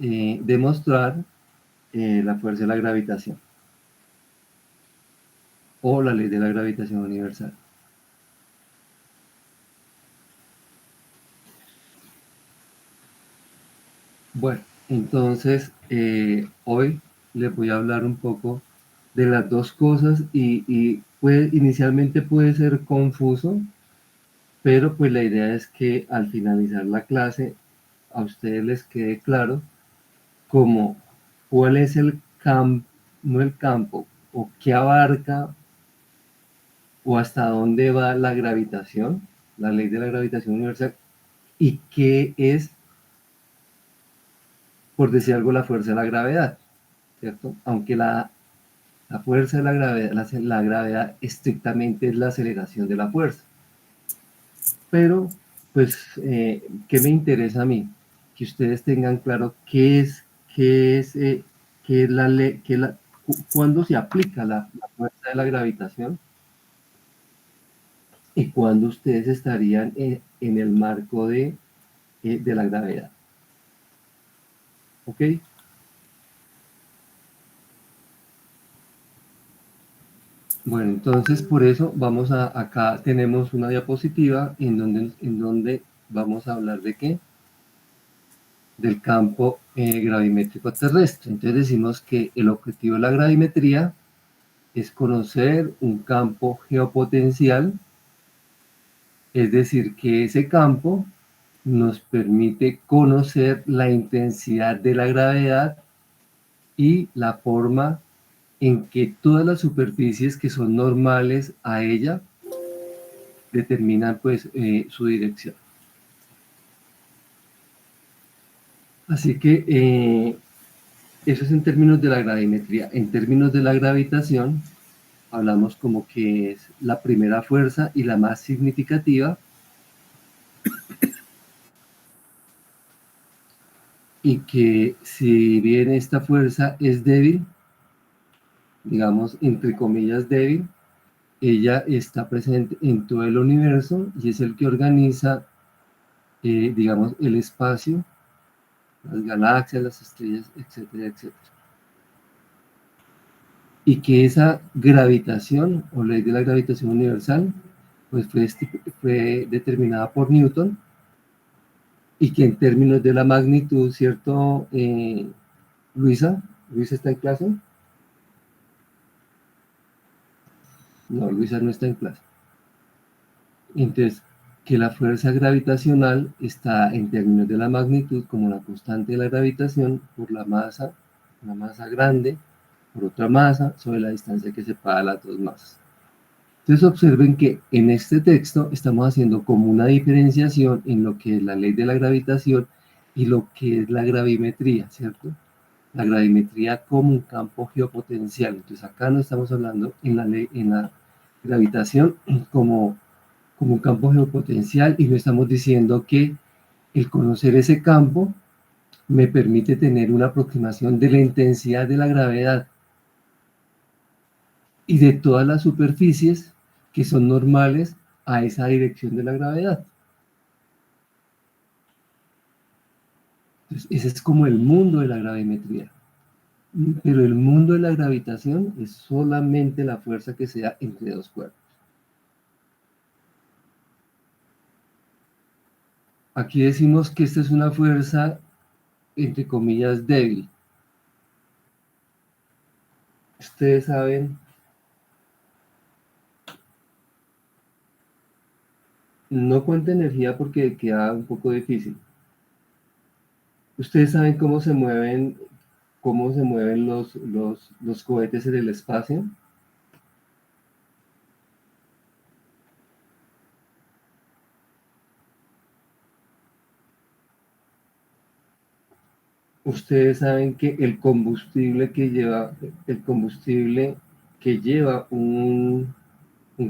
demostrar la fuerza de la gravitación o la ley de la gravitación universal. Bueno, entonces hoy les voy a hablar un poco de las dos cosas y inicialmente puede ser confuso, pero pues la idea es que al finalizar la clase a ustedes les quede claro como cuál es el campo, no el campo, o qué abarca o hasta dónde va la gravitación, la ley de la gravitación universal, y qué es, por decir algo, la fuerza de la gravedad, ¿cierto? Aunque la fuerza de la gravedad estrictamente es la aceleración de la fuerza. Pero, pues, ¿qué me interesa a mí? Que ustedes tengan claro qué es la ley, cuándo se aplica la fuerza de la gravitación y cuándo ustedes estarían en el marco de la gravedad. ¿Ok? Bueno, entonces por eso vamos acá tenemos una diapositiva en donde vamos a hablar de qué, del campo gravimétrico terrestre. Entonces decimos que el objetivo de la gravimetría es conocer un campo geopotencial, es decir, que ese campo nos permite conocer la intensidad de la gravedad y la forma en que todas las superficies que son normales a ella determinan pues su dirección. Así que eso es en términos de la gravimetría. En términos de la gravitación, hablamos como que es la primera fuerza y la más significativa, y que si bien esta fuerza es débil, digamos entre comillas débil, ella está presente en todo el universo y es el que organiza, digamos, el espacio, las galaxias, las estrellas, etcétera, etcétera. Y que esa gravitación o ley de la gravitación universal pues fue determinada por Newton, y que en términos de la magnitud, ¿cierto? Luisa está en clase. No, Luisa no está en clase. Entonces, que la fuerza gravitacional está en términos de la magnitud como la constante de la gravitación por la masa, una masa grande, por otra masa, sobre la distancia que separa las dos masas. Entonces observen que en este texto estamos haciendo como una diferenciación en lo que es la ley de la gravitación y lo que es la gravimetría, ¿cierto? La gravimetría como un campo geopotencial. Entonces acá no estamos hablando en la gravitación como un campo geopotencial, y no estamos diciendo que el conocer ese campo me permite tener una aproximación de la intensidad de la gravedad y de todas las superficies que son normales a esa dirección de la gravedad. Entonces, ese es como el mundo de la gravimetría. Pero el mundo de la gravitación es solamente la fuerza que se da entre dos cuerpos. Aquí decimos que esta es una fuerza, entre comillas, débil. Ustedes saben, no cuenta energía porque queda un poco difícil. Ustedes saben cómo se mueven los cohetes en el espacio. Ustedes saben que el combustible que lleva un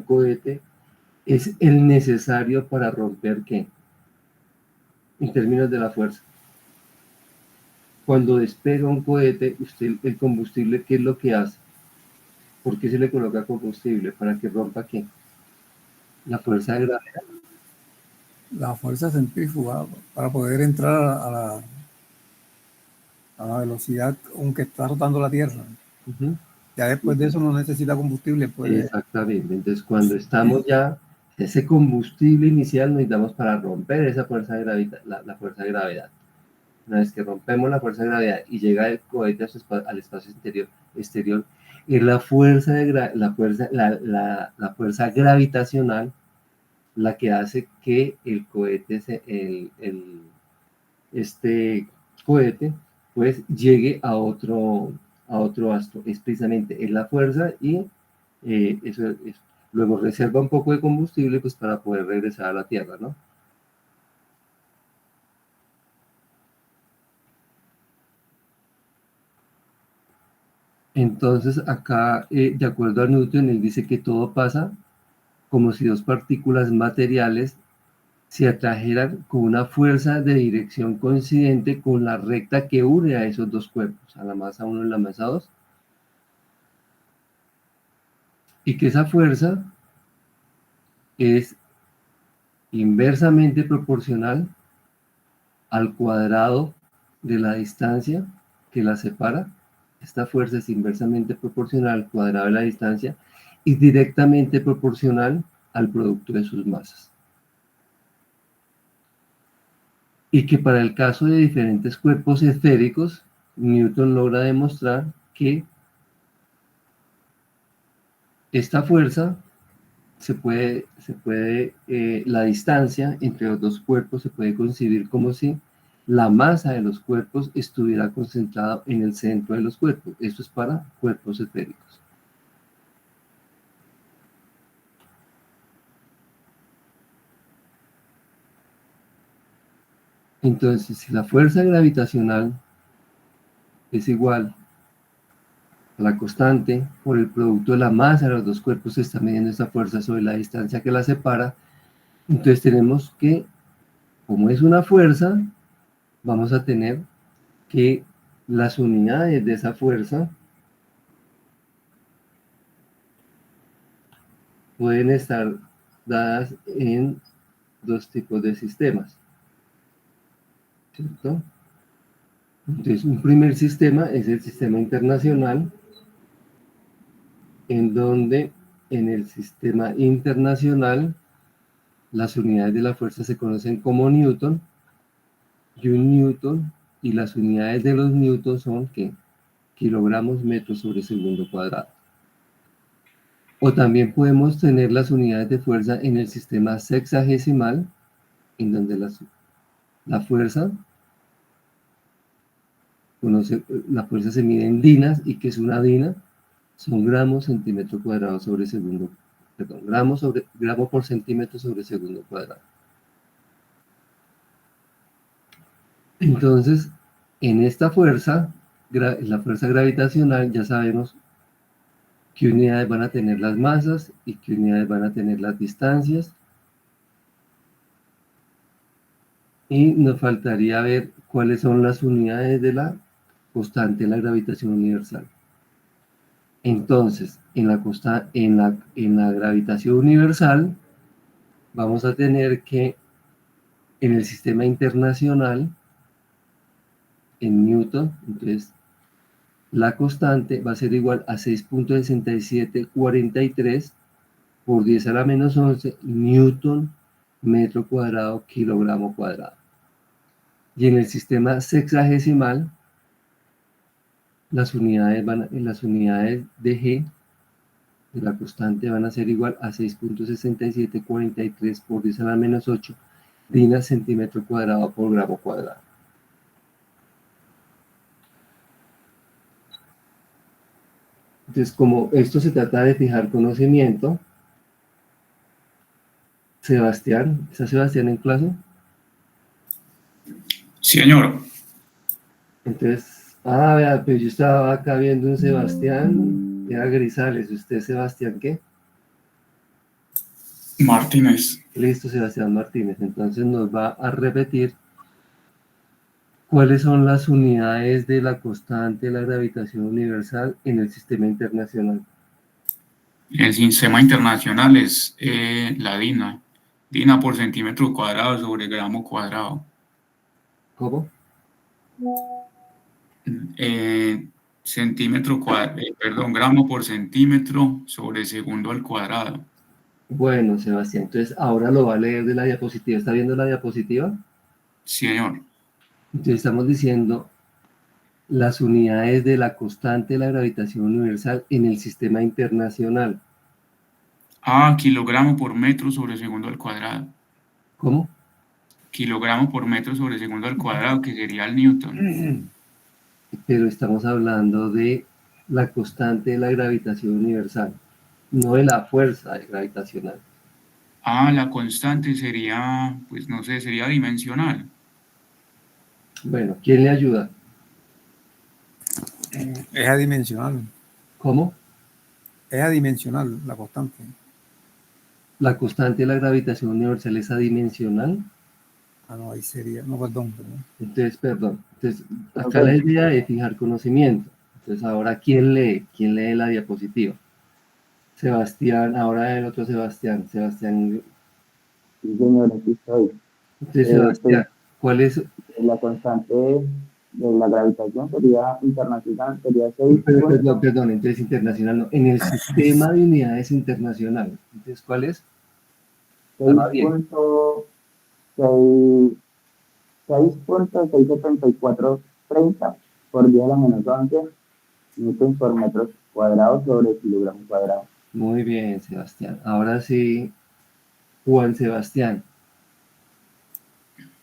cohete es el necesario para romper, ¿qué? En términos de la fuerza. Cuando despega un cohete, el combustible, ¿qué es lo que hace? ¿Por qué se le coloca combustible? ¿Para que rompa qué? La fuerza de gravedad. La fuerza centrífuga para poder entrar a la velocidad con que está rotando la Tierra. Ujú. Ya después de eso no necesita combustible, puede... Exactamente. Entonces, cuando estamos ya, ese combustible inicial necesitamos para romper esa fuerza de gravedad, la fuerza de gravedad. Una vez que rompemos la fuerza de gravedad y llega el cohete al espacio exterior, es la fuerza, la fuerza gravitacional la que hace que el cohete, este cohete, pues llegue a otro astro. Es precisamente es la fuerza y eso es, luego reserva un poco de combustible pues para poder regresar a la Tierra, ¿no? Entonces acá, de acuerdo a Newton, él dice que todo pasa como si dos partículas materiales se atrajeran con una fuerza de dirección coincidente con la recta que une a esos dos cuerpos, a la masa 1 y la masa 2, y que esa fuerza es inversamente proporcional al cuadrado de la distancia que la separa. Esta fuerza es inversamente proporcional al cuadrado de la distancia y directamente proporcional al producto de sus masas. Y que para el caso de diferentes cuerpos esféricos, Newton logra demostrar que esta fuerza la distancia entre los dos cuerpos se puede concebir como si la masa de los cuerpos estuviera concentrada en el centro de los cuerpos. Esto es para cuerpos esféricos. Entonces, si la fuerza gravitacional es igual a la constante por el producto de la masa de los dos cuerpos, se está midiendo esta fuerza sobre la distancia que la separa. Entonces tenemos que, como es una fuerza, vamos a tener que las unidades de esa fuerza pueden estar dadas en dos tipos de sistemas, ¿cierto? Entonces, un primer sistema es el sistema internacional, en donde en el sistema internacional las unidades de la fuerza se conocen como newton, y un newton, y las unidades de los newtons son ¿qué? Kilogramos metros sobre segundo cuadrado. O también podemos tener las unidades de fuerza en el sistema sexagesimal, en donde la fuerza la fuerza se mide en dinas, y que es una dina, son gramos centímetro cuadrado sobre segundo, perdón, gramo por centímetro sobre segundo cuadrado. Entonces, en esta fuerza, la fuerza gravitacional, ya sabemos qué unidades van a tener las masas y qué unidades van a tener las distancias. Y nos faltaría ver cuáles son las unidades de la constante de la gravitación universal. Entonces, en la gravitación universal, vamos a tener que en el sistema internacional, en Newton, entonces la constante va a ser igual a 6.6743 por 10 a la menos 11 Newton metro cuadrado kilogramo cuadrado. Y en el sistema sexagesimal, las unidades de G de la constante van a ser igual a 6.6743 por 10 a la menos 8 dinas centímetro cuadrado por gramo cuadrado. Entonces, como esto se trata de fijar conocimiento, Sebastián, ¿está Sebastián en clase? Sí, señor. Entonces, vea, pues yo estaba acá viendo un Sebastián, era Grisales. ¿Usted Sebastián qué? Martínez. Listo, Sebastián Martínez. Entonces nos va a repetir cuáles son las unidades de la constante de la gravitación universal en el sistema internacional. El sistema internacional es la DINA. DINA por centímetro cuadrado sobre gramo cuadrado. ¿Cómo? gramo por centímetro sobre segundo al cuadrado. Bueno, Sebastián, entonces ahora lo va a leer de la diapositiva. ¿Está viendo la diapositiva? Sí, señor. Entonces estamos diciendo las unidades de la constante de la gravitación universal en el sistema internacional. Kilogramo por metro sobre segundo al cuadrado. ¿Cómo? Kilogramo por metro sobre segundo al cuadrado, que sería el Newton. Pero estamos hablando de la constante de la gravitación universal, no de la fuerza gravitacional. La constante sería, pues no sé, sería dimensional. Bueno, ¿quién le ayuda? Es adimensional. ¿Cómo? Es adimensional la constante. ¿La constante de la gravitación universal es adimensional? No, ahí sería, no, perdón. Entonces, perdón. Entonces, acá la idea es fijar conocimiento. Entonces, ahora, ¿quién lee? ¿Quién lee la diapositiva? Sebastián, ahora el otro Sebastián. Sebastián. Sí, señor, aquí estoy. Entonces, Sebastián, ¿cuál es? La constante de la gravitación sería internacional, sería 6. Perdón, entonces internacional no. En el sistema de unidades internacional. Entonces, ¿cuál es? 6.67430 por 10 a la menos 11 newtons por metros cuadrados sobre kilogramos cuadrados. Muy bien, Sebastián. Ahora sí, Juan Sebastián.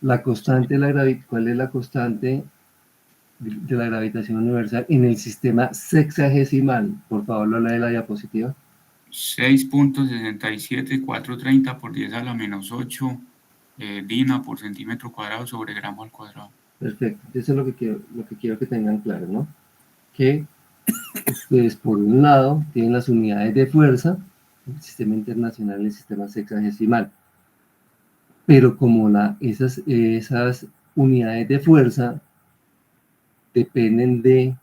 La constante de la gravitación, ¿cuál es la constante de la gravitación universal en el sistema sexagesimal? Por favor, lo lee la diapositiva. 6.67430 por 10 a la menos 8 dina por centímetro cuadrado sobre gramo al cuadrado. Perfecto. Eso es lo que quiero que tengan claro, ¿no? Que ustedes, por un lado, tienen las unidades de fuerza, el sistema internacional y el sistema sexagesimal. Pero como esas unidades de fuerza dependen de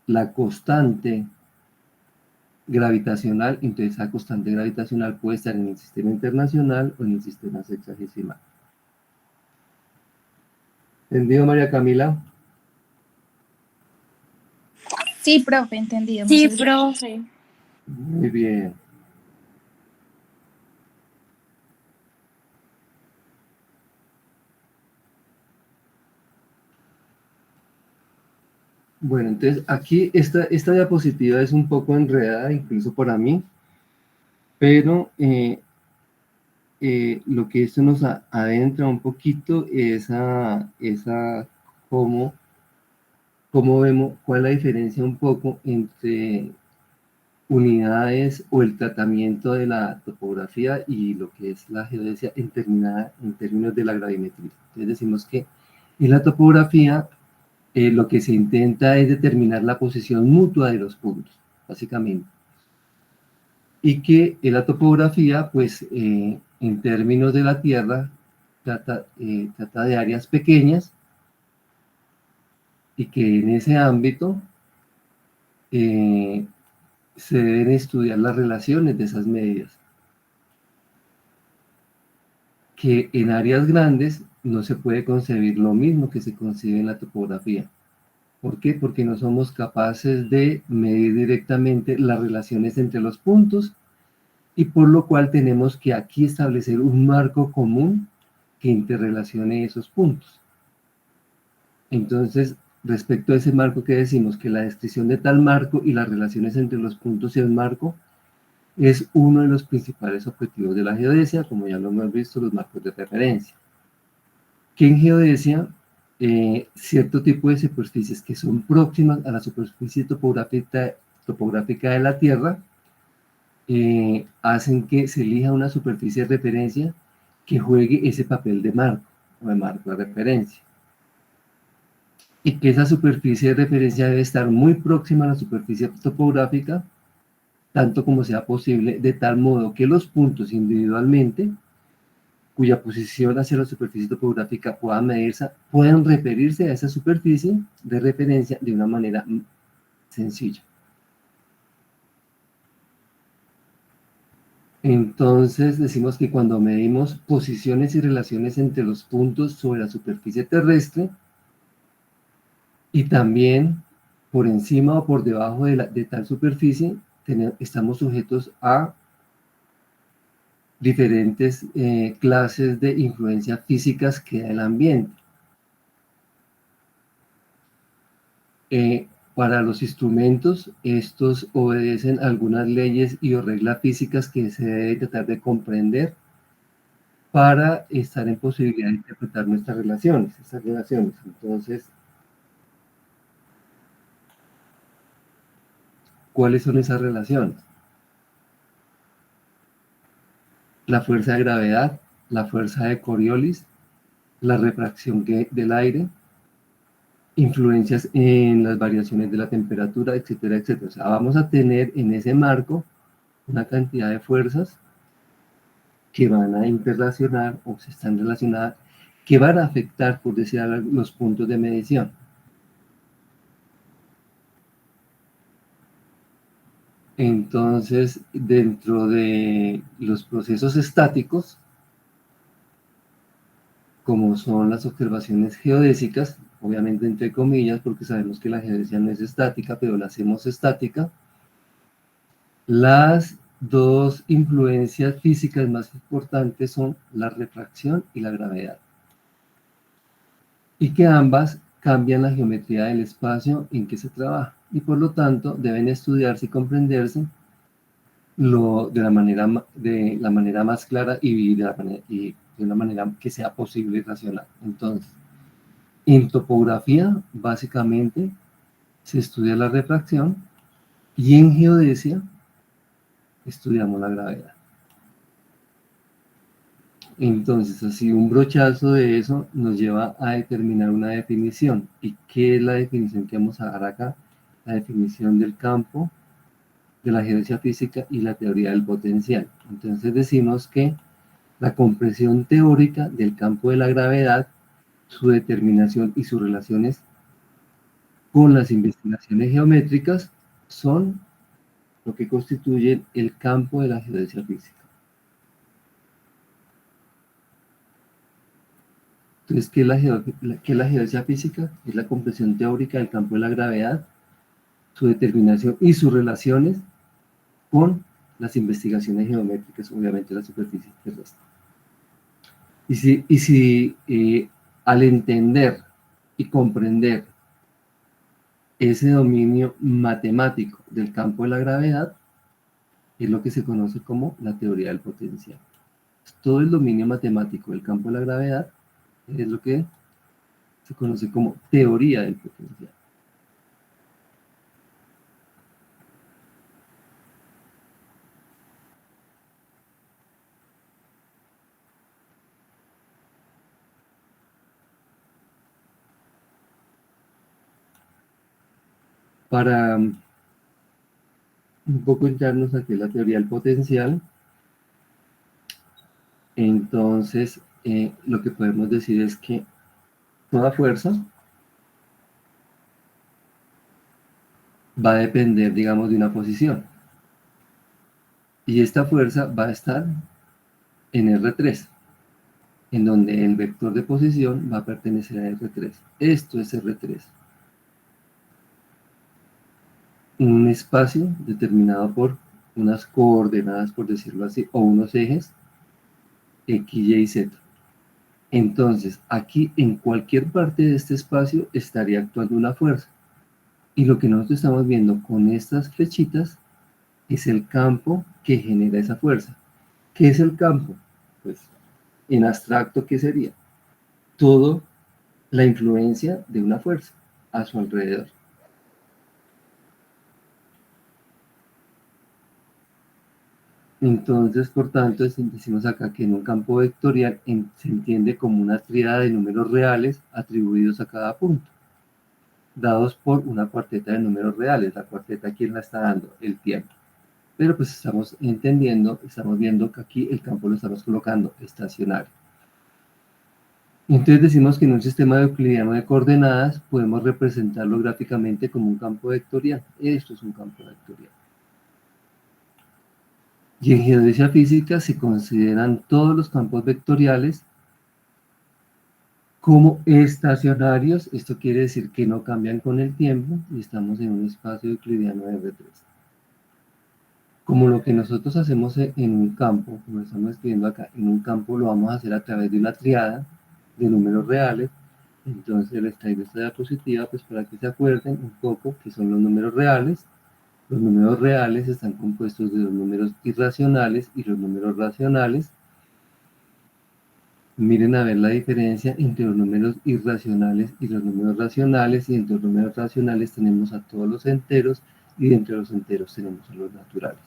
la constante gravitacional, entonces esa constante gravitacional puede estar en el sistema internacional o en el sistema sexagesimal. ¿Entendido, María Camila? Sí, profe, entendido. Sí, profe. Muy bien. Bueno, entonces aquí esta diapositiva es un poco enredada, incluso para mí, pero lo que esto nos adentra un poquito es cómo vemos, cuál es la diferencia un poco entre unidades o el tratamiento de la topografía y lo que es la geodesia en términos de la gravimetría. Entonces decimos que en la topografía lo que se intenta es determinar la posición mutua de los puntos, básicamente. Y que en la topografía, pues, en términos de la Tierra, trata de áreas pequeñas y que en ese ámbito se deben estudiar las relaciones de esas medidas. Que en áreas grandes no se puede concebir lo mismo que se concibe en la topografía. ¿Por qué? Porque no somos capaces de medir directamente las relaciones entre los puntos y por lo cual tenemos que aquí establecer un marco común que interrelacione esos puntos. Entonces, respecto a ese marco que decimos que la descripción de tal marco y las relaciones entre los puntos y el marco es uno de los principales objetivos de la geodesia, como ya lo hemos visto, los marcos de referencia. Que en geodesia, cierto tipo de superficies que son próximas a la superficie topográfica de la Tierra, hacen que se elija una superficie de referencia que juegue ese papel de marco, o de marco de referencia. Y que esa superficie de referencia debe estar muy próxima a la superficie topográfica, tanto como sea posible, de tal modo que los puntos individualmente, cuya posición hacia la superficie topográfica puedan medirse, puedan referirse a esa superficie de referencia de una manera sencilla. Entonces decimos que cuando medimos posiciones y relaciones entre los puntos sobre la superficie terrestre, Y también por encima o por debajo de tal superficie estamos sujetos a diferentes clases de influencias físicas que da el ambiente. Para los instrumentos, estos obedecen algunas leyes y o reglas físicas que se debe tratar de comprender para estar en posibilidad de interpretar nuestras relaciones, esas relaciones. Entonces, ¿cuáles son esas relaciones? La fuerza de gravedad, la fuerza de Coriolis, la refracción del aire, influencias en las variaciones de la temperatura, etcétera, etcétera. O sea, vamos a tener en ese marco una cantidad de fuerzas que van a interrelacionar o se están relacionadas, que van a afectar, por decir algo, los puntos de medición. Entonces, dentro de los procesos estáticos, como son las observaciones geodésicas, obviamente entre comillas, porque sabemos que la geodesia no es estática, pero la hacemos estática, las dos influencias físicas más importantes son la refracción y la gravedad, y que ambas cambian la geometría del espacio en que se trabaja, y por lo tanto deben estudiarse y comprenderse de la manera más clara y de una manera que sea posible y racional. Entonces, en topografía, básicamente, se estudia la refracción, y en geodesia estudiamos la gravedad. Entonces, así un brochazo de eso nos lleva a determinar una definición. ¿Y qué es la definición que vamos a dar acá? La definición del campo, de la geodesia física y la teoría del potencial. Entonces decimos que la comprensión teórica del campo de la gravedad, su determinación y sus relaciones con las investigaciones geométricas son lo que constituyen el campo de la geodesia física. Entonces, ¿qué es la geodesia física? Es la comprensión teórica del campo de la gravedad, su determinación y sus relaciones con las investigaciones geométricas, obviamente la superficie terrestre. Y si al entender y comprender ese dominio matemático del campo de la gravedad, es lo que se conoce como la teoría del potencial. Todo el dominio matemático del campo de la gravedad es lo que se conoce como teoría del potencial. Para un poco entrarnos aquí en la teoría del potencial, entonces lo que podemos decir es que toda fuerza va a depender, digamos, de una posición. Y esta fuerza va a estar en R3, en donde el vector de posición va a pertenecer a R3. Esto es R3. Un espacio determinado por unas coordenadas, por decirlo así, o unos ejes X, Y y Z. Entonces, aquí en cualquier parte de este espacio estaría actuando una fuerza. Y lo que nosotros estamos viendo con estas flechitas es el campo que genera esa fuerza. ¿Qué es el campo? Pues en abstracto, ¿qué sería? Todo la influencia de una fuerza a su alrededor. Entonces, por tanto, decimos acá que en un campo vectorial se entiende como una tríada de números reales atribuidos a cada punto, dados por una cuarteta de números reales. La cuarteta, ¿quién la está dando? El tiempo. Pero pues estamos entendiendo, estamos viendo que aquí el campo lo estamos colocando estacionario. Entonces decimos que en un sistema euclidiano de coordenadas podemos representarlo gráficamente como un campo vectorial. Esto es un campo vectorial. Y en geodesia física se consideran todos los campos vectoriales como estacionarios. Esto quiere decir que no cambian con el tiempo y estamos en un espacio euclidiano de R3. Como lo que nosotros hacemos en un campo, como estamos escribiendo acá, en un campo lo vamos a hacer a través de una triada de números reales. Entonces les traigo esta diapositiva pues para que se acuerden un poco que son los números reales. Los números reales están compuestos de los números irracionales y los números racionales. Miren a ver la diferencia entre los números irracionales y los números racionales, y entre los números racionales tenemos a todos los enteros y entre los enteros tenemos a los naturales.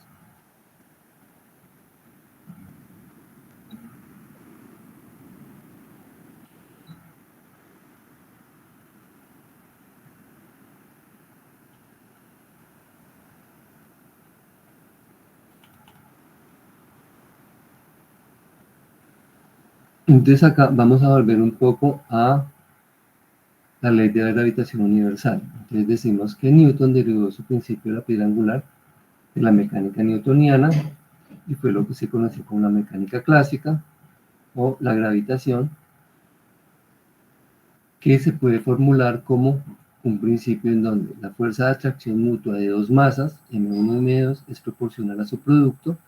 Entonces acá vamos a volver un poco a la ley de la gravitación universal. Entonces decimos que Newton derivó su principio de la piedra angular de la mecánica newtoniana y fue lo que se conoció como la mecánica clásica o la gravitación, que se puede formular como un principio en donde la fuerza de atracción mutua de dos masas, m1 y m2, es proporcional a su producto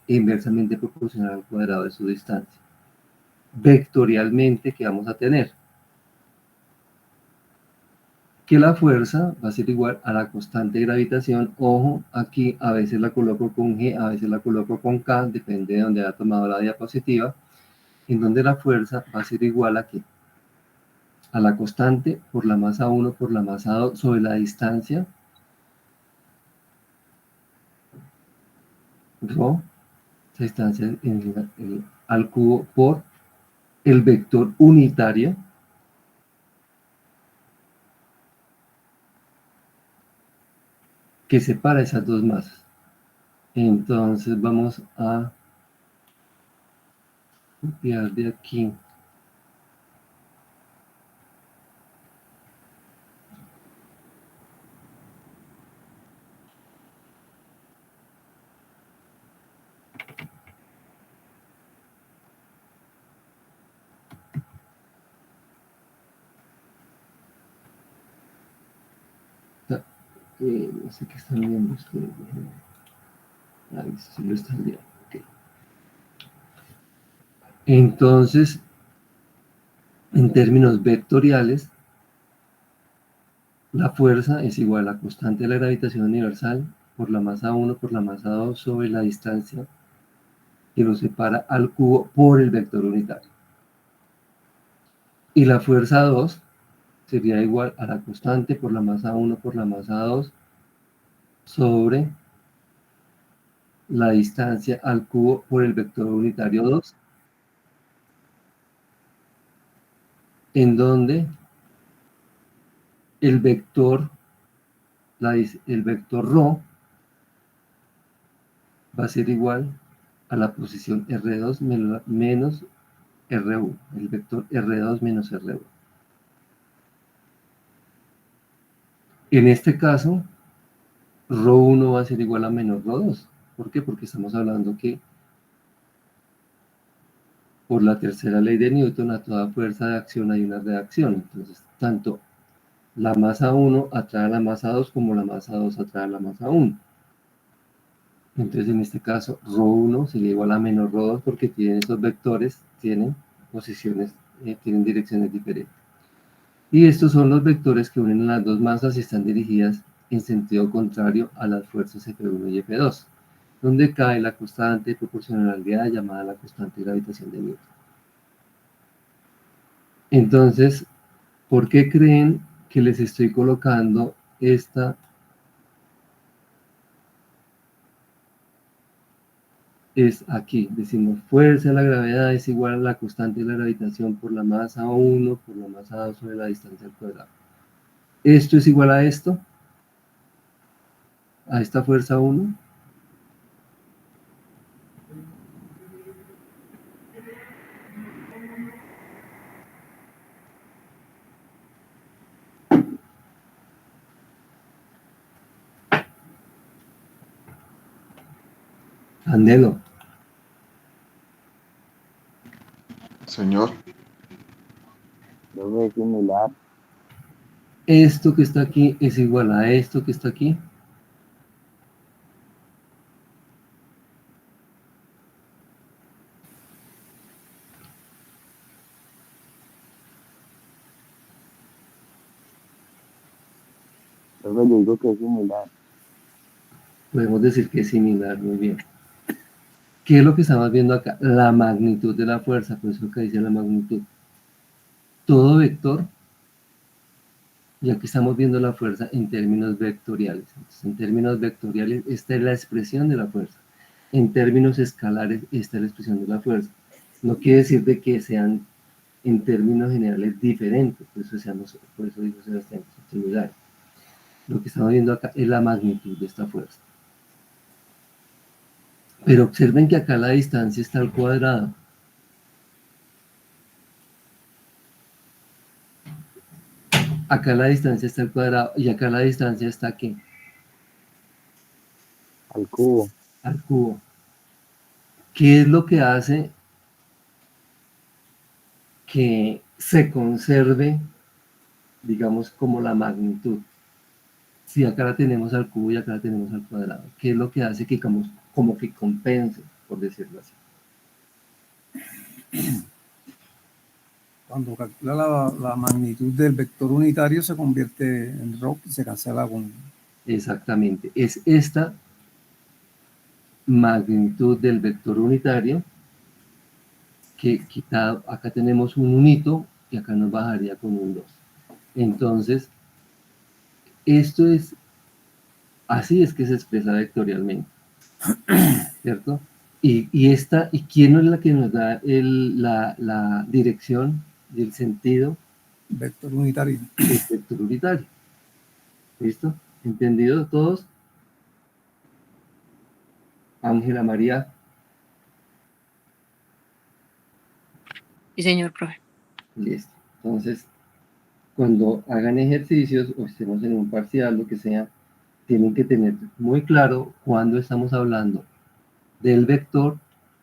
e inversamente proporcional al cuadrado de su distancia. Vectorialmente, ¿qué vamos a tener? Que la fuerza va a ser igual a la constante de gravitación. Ojo, aquí a veces la coloco con G, a veces la coloco con K, depende de donde haya tomado la diapositiva, en donde la fuerza va a ser igual a ¿qué? A la constante por la masa 1 por la masa 2 sobre la distancia ρ, esa distancia al cubo, por el vector unitario que separa esas dos masas. Entonces vamos a copiar de aquí no sé qué están viendo ustedes. Ahí sí lo están viendo. Okay. Entonces, en términos vectoriales, la fuerza es igual a la constante de la gravitación universal por la masa 1 por la masa 2 sobre la distancia que lo separa al cubo por el vector unitario. Y la fuerza 2 sería igual a la constante por la masa 1 por la masa 2 sobre la distancia al cubo por el vector unitario 2, en donde el vector ρ va a ser igual a la posición R2 menos R1, el vector R2 menos R1. En este caso, ρ1 va a ser igual a menos ρ2. ¿Por qué? Porque estamos hablando que por la tercera ley de Newton a toda fuerza de acción hay una reacción. Entonces, tanto la masa 1 atrae a la masa 2 como la masa 2 atrae a la masa 1. Entonces, en este caso, ρ1 sería igual a menos ρ2 porque tienen esos vectores, tienen posiciones, tienen direcciones diferentes. Y estos son los vectores que unen las dos masas y están dirigidas en sentido contrario a las fuerzas F1 y F2, donde cae la constante de proporcionalidad llamada la constante de gravitación de Newton. Entonces, ¿por qué creen que les estoy colocando esta es aquí? Decimos fuerza de la gravedad es igual a la constante de la gravitación por la masa 1 por la masa 2 sobre la distancia al cuadrado. ¿Esto es igual a esto? ¿A esta fuerza 1? Andelo. Señor, Profe, es similar. Esto que está aquí es igual a esto que está aquí. Profe, yo digo que es similar. Podemos decir que es similar, muy bien. ¿Qué es lo que estamos viendo acá? La magnitud de la fuerza, por eso que dice la magnitud. Todo vector, ya que estamos viendo la fuerza en términos vectoriales. Entonces, en términos vectoriales, esta es la expresión de la fuerza. En términos escalares, esta es la expresión de la fuerza. No quiere decir de que sean en términos generales diferentes, por eso dijo Sebastián, que son similares. Lo que estamos viendo acá es la magnitud de esta fuerza. Pero observen que acá la distancia está al cuadrado. Acá la distancia está al cuadrado y acá la distancia está aquí, Al cubo. al cubo. ¿Qué es lo que hace que se conserve, digamos, como la magnitud? Si acá la tenemos al cubo y acá la tenemos al cuadrado, ¿qué es lo que hace que como que compense, por decirlo así? Cuando calcula la magnitud del vector unitario se convierte en ROC y se cancela con... Exactamente, es esta magnitud del vector unitario que quitado, acá tenemos un unito y acá nos bajaría con un 2. Entonces, esto es, así es que se expresa vectorialmente, ¿cierto? ¿Y quién es la que nos da la dirección y el sentido? Vector unitario. El vector unitario. ¿Listo? ¿Entendido todos? Ángela María. Sí, señor profe. Listo. Entonces, cuando hagan ejercicios o estemos en un parcial, lo que sea, tienen que tener muy claro cuándo estamos hablando del vector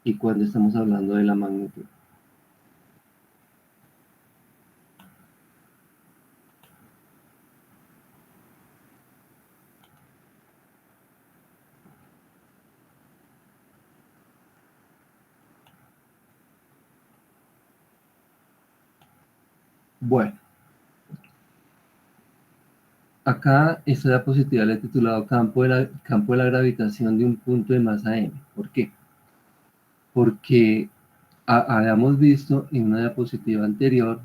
y cuándo estamos hablando de la magnitud. Bueno, acá esta diapositiva le he titulado campo de la gravitación de un punto de masa m. ¿Por qué? Porque habíamos visto en una diapositiva anterior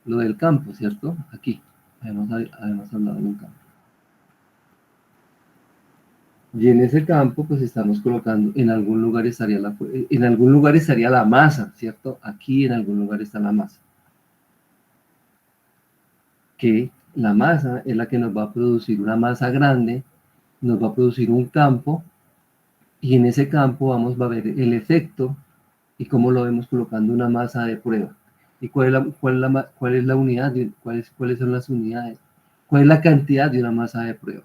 lo del campo, ¿cierto? Aquí, habíamos hablado de un campo. Y en ese campo, pues estamos colocando, en algún lugar estaría la masa, ¿cierto? Aquí en algún lugar está la masa. Que la masa es la que nos va a producir una masa grande, nos va a producir un campo, y en ese campo vamos a ver el efecto y cómo lo vemos colocando una masa de prueba. ¿Y cuál es la unidad? ¿Cuáles son las unidades? ¿Cuál es la cantidad de una masa de prueba?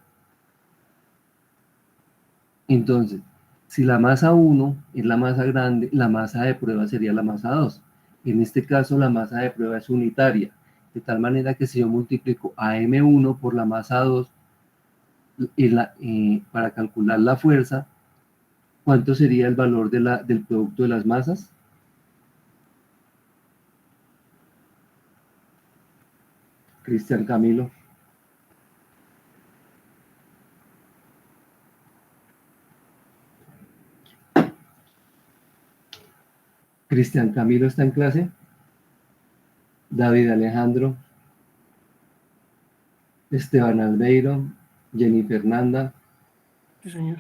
Entonces, si la masa 1 es la masa grande, la masa de prueba sería la masa 2. En este caso, la masa de prueba es unitaria, de tal manera que si yo multiplico a M1 por la masa 2, para calcular la fuerza, ¿cuánto sería el valor del producto de las masas? Cristian Camilo. Cristian Camilo está en clase. David Alejandro. Esteban Albeiro. Jenny Fernanda. Sí, señor.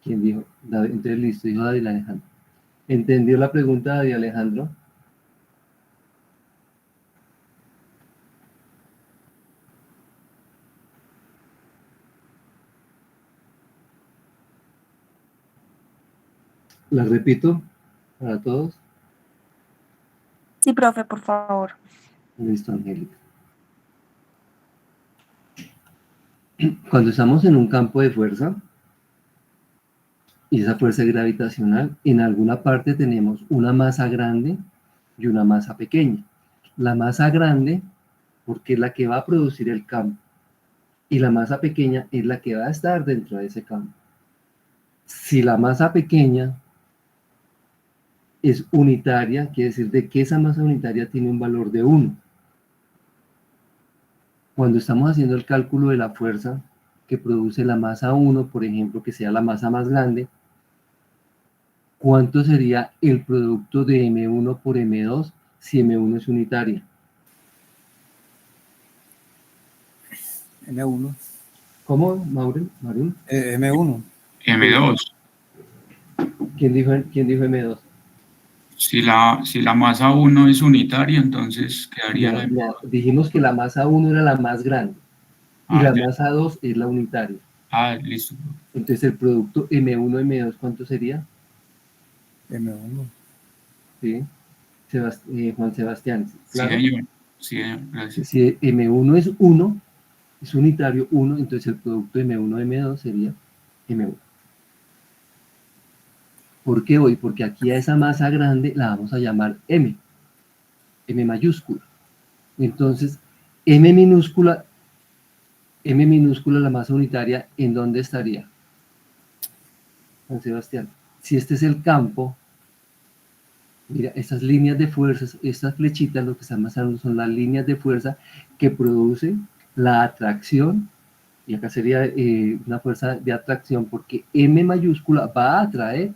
¿Quién dijo? David, entonces listo, dijo David Alejandro. ¿Entendió la pregunta, David Alejandro? La repito para todos. Sí, profe, por favor. Listo, Angélica. Cuando estamos en un campo de fuerza, y esa fuerza gravitacional, en alguna parte tenemos una masa grande y una masa pequeña. la masa grande, porque es la que va a producir el campo, y la masa pequeña es la que va a estar dentro de ese campo. Si la masa pequeña es unitaria, quiere decir de que esa masa unitaria tiene un valor de 1. Cuando estamos haciendo el cálculo de la fuerza que produce la masa 1, por ejemplo, que sea la masa más grande, ¿cuánto sería el producto de M1 por M2 si M1 es unitaria? M1. ¿Cómo, Maureen? M1. M2. ¿Quién dijo M2? Si la masa 1 es unitaria, entonces quedaría la No, M2. dijimos que la masa 1 era la más grande y la Ya. masa 2 es la unitaria. Listo. Entonces el producto M1, M2, ¿cuánto sería? M1. ¿Sí? Juan Sebastián, Sí, ¿claro? señor. Sí, señor. Gracias. Si M1 es 1, es unitario 1, entonces el producto M1, M2 sería M1. ¿Por qué hoy? Porque aquí a esa masa grande la vamos a llamar M mayúscula. Entonces, M minúscula, la masa unitaria, ¿en dónde estaría? Juan Sebastián, si este es el campo, mira, estas líneas de fuerzas, estas flechitas, lo que están pasando son las líneas de fuerza que producen la atracción, y acá sería una fuerza de atracción, porque M mayúscula va a atraer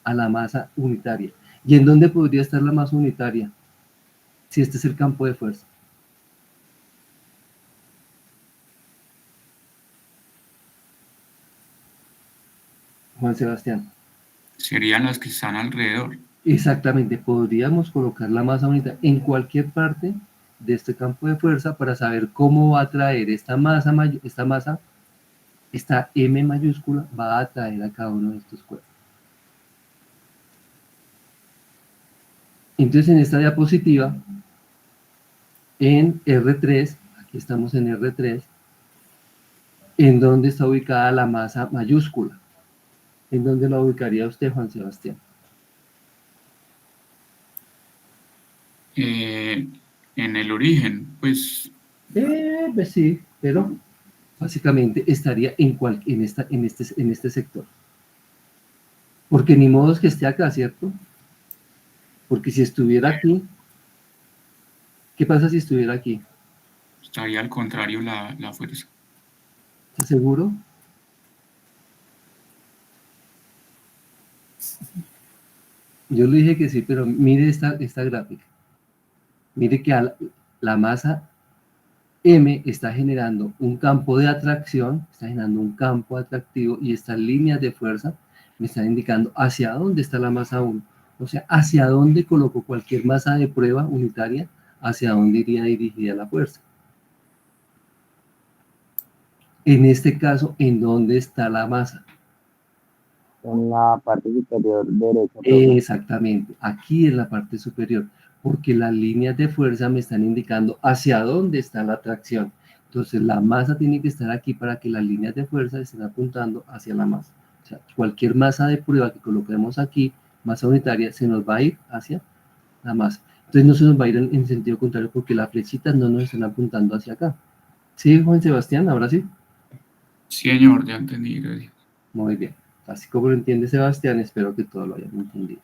a la masa unitaria. ¿Y en dónde podría estar la masa unitaria? Si este es el campo de fuerza. Juan Sebastián. Serían las que están alrededor. Exactamente, podríamos colocar la masa unitaria en cualquier parte de este campo de fuerza para saber cómo va a atraer esta M mayúscula, va a atraer a cada uno de estos cuerpos. Entonces en esta diapositiva, en R3, aquí estamos en R3, ¿en dónde está ubicada la masa mayúscula? ¿En dónde la ubicaría usted, Juan Sebastián? En el origen, pues Pues sí, pero básicamente estaría en este sector. Porque ni modo es que esté acá, ¿cierto? Porque si estuviera aquí, ¿qué pasa si estuviera aquí? estaría al contrario la fuerza. ¿Estás seguro? Yo le dije que sí, pero mire esta gráfica. Mire que la masa M está generando un campo de atracción, está generando un campo atractivo, y estas líneas de fuerza me están indicando hacia dónde está la masa 1. O sea, hacia dónde coloco cualquier masa de prueba unitaria, hacia dónde iría dirigida la fuerza. En este caso, ¿en dónde está la masa? En la parte superior derecha, profe. Exactamente, aquí en la parte superior, porque las líneas de fuerza me están indicando hacia dónde está la atracción. Entonces la masa tiene que estar aquí para que las líneas de fuerza estén apuntando hacia la masa. O sea, cualquier masa de prueba que coloquemos aquí, masa unitaria, se nos va a ir hacia la masa. Entonces no se nos va a ir en sentido contrario porque las flechitas no nos están apuntando hacia acá. ¿Sí, Juan Sebastián? Ahora sí. Sí, señor, ya entendí, gracias. Muy bien. Así como lo entiende Sebastián, espero que todos lo hayan entendido.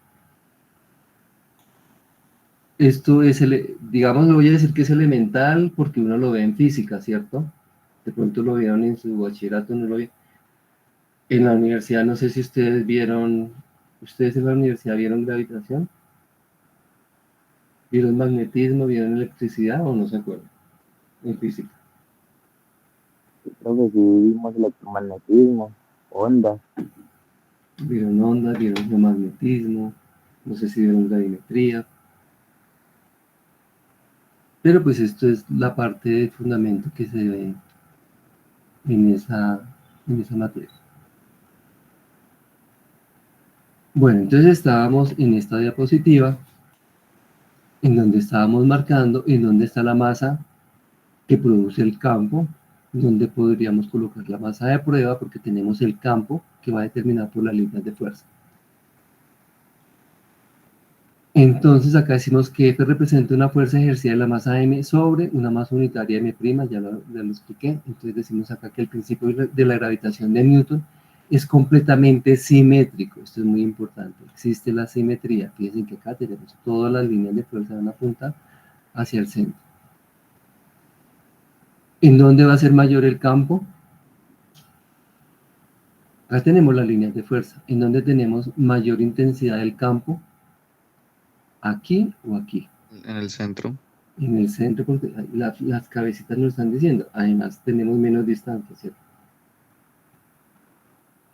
Esto es, digamos, lo voy a decir que es elemental porque uno lo ve en física, ¿cierto? De pronto lo vieron en su bachillerato, no lo vi. En la universidad, no sé si ustedes en la universidad vieron gravitación, vieron magnetismo, vieron electricidad o no se acuerdan, en física. Sí, profe, sí vimos electromagnetismo, ondas. Vieron ondas, vieron geomagnetismo, no sé si vieron gravimetría. Pero pues esto es la parte de fundamento que se ve en esa materia. Bueno, entonces estábamos en esta diapositiva en donde estábamos marcando en dónde está la masa que produce el campo, donde podríamos colocar la masa de prueba porque tenemos el campo que va a determinar por las líneas de fuerza. Entonces acá decimos que F representa una fuerza ejercida de la masa M sobre una masa unitaria M', ya lo expliqué. Entonces decimos acá que el principio de la gravitación de Newton es completamente simétrico. Esto es muy importante. Existe la simetría. Fíjense que acá tenemos todas las líneas de fuerza van a apuntar hacia el centro. ¿En dónde va a ser mayor el campo? Acá tenemos las líneas de fuerza. ¿En dónde tenemos mayor intensidad del campo? ¿Aquí o aquí? En el centro. En el centro, porque las cabecitas nos están diciendo. Además, tenemos menos distancia, ¿cierto?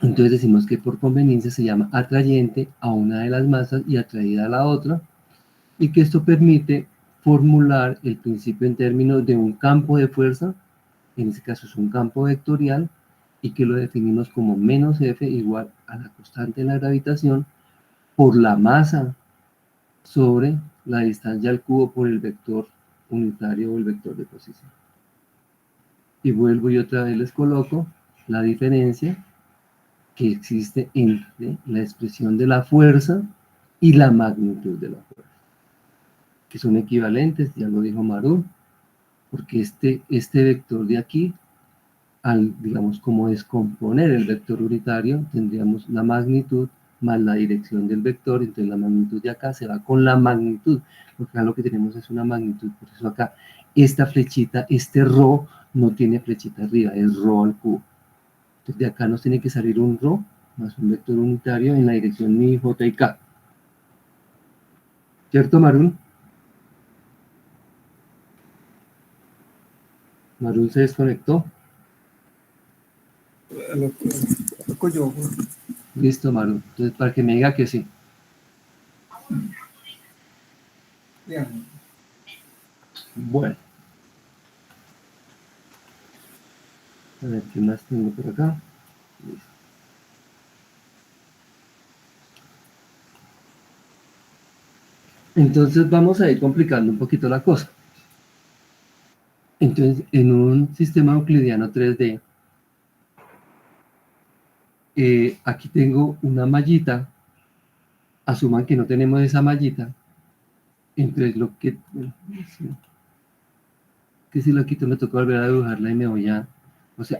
Entonces decimos que por conveniencia se llama atrayente a una de las masas y atraída a la otra, y que esto permite formular el principio en términos de un campo de fuerza, en este caso es un campo vectorial, y que lo definimos como menos F igual a la constante de la gravitación por la masa sobre la distancia al cubo por el vector unitario o el vector de posición. Y vuelvo y otra vez les coloco la diferencia que existe entre la expresión de la fuerza y la magnitud de la fuerza, que son equivalentes, ya lo dijo Maru, porque este vector de aquí, al, digamos, como descomponer el vector unitario, tendríamos la magnitud más la dirección del vector, entonces la magnitud de acá se va con la magnitud, porque acá lo que tenemos es una magnitud, por eso acá esta flechita, este ρ, no tiene flechita arriba, es ρ al cubo. Entonces de acá nos tiene que salir un ρ más un vector unitario en la dirección mi, j y k. ¿Cierto, Marún? Marún se desconectó. Lo toco yo. Listo, Marún. Entonces, para que me diga que sí. Bien. Bueno. A ver, ¿qué más tengo por acá? Listo. Entonces vamos a ir complicando un poquito la cosa. Entonces, en un sistema euclidiano 3D, aquí tengo una mallita. Asuman que no tenemos esa mallita. Entonces, lo que si lo quito me toca volver a dibujarla y me voy a... O sea,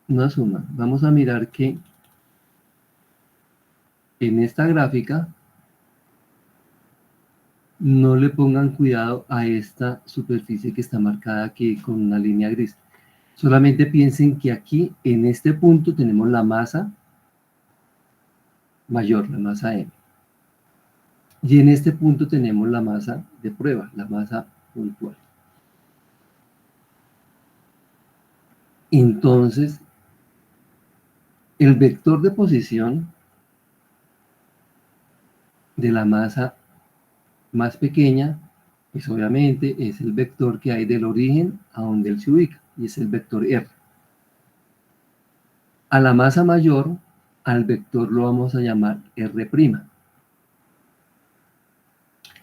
no asuma. Vamos a mirar que en esta gráfica no le pongan cuidado a esta superficie que está marcada aquí con una línea gris. Solamente piensen que aquí, en este punto, tenemos la masa mayor, la masa M. Y en este punto tenemos la masa de prueba, la masa puntual. Entonces, el vector de posición de la masa más pequeña, pues obviamente es el vector que hay del origen a donde él se ubica, y es el vector R. A la masa mayor, al vector lo vamos a llamar R'.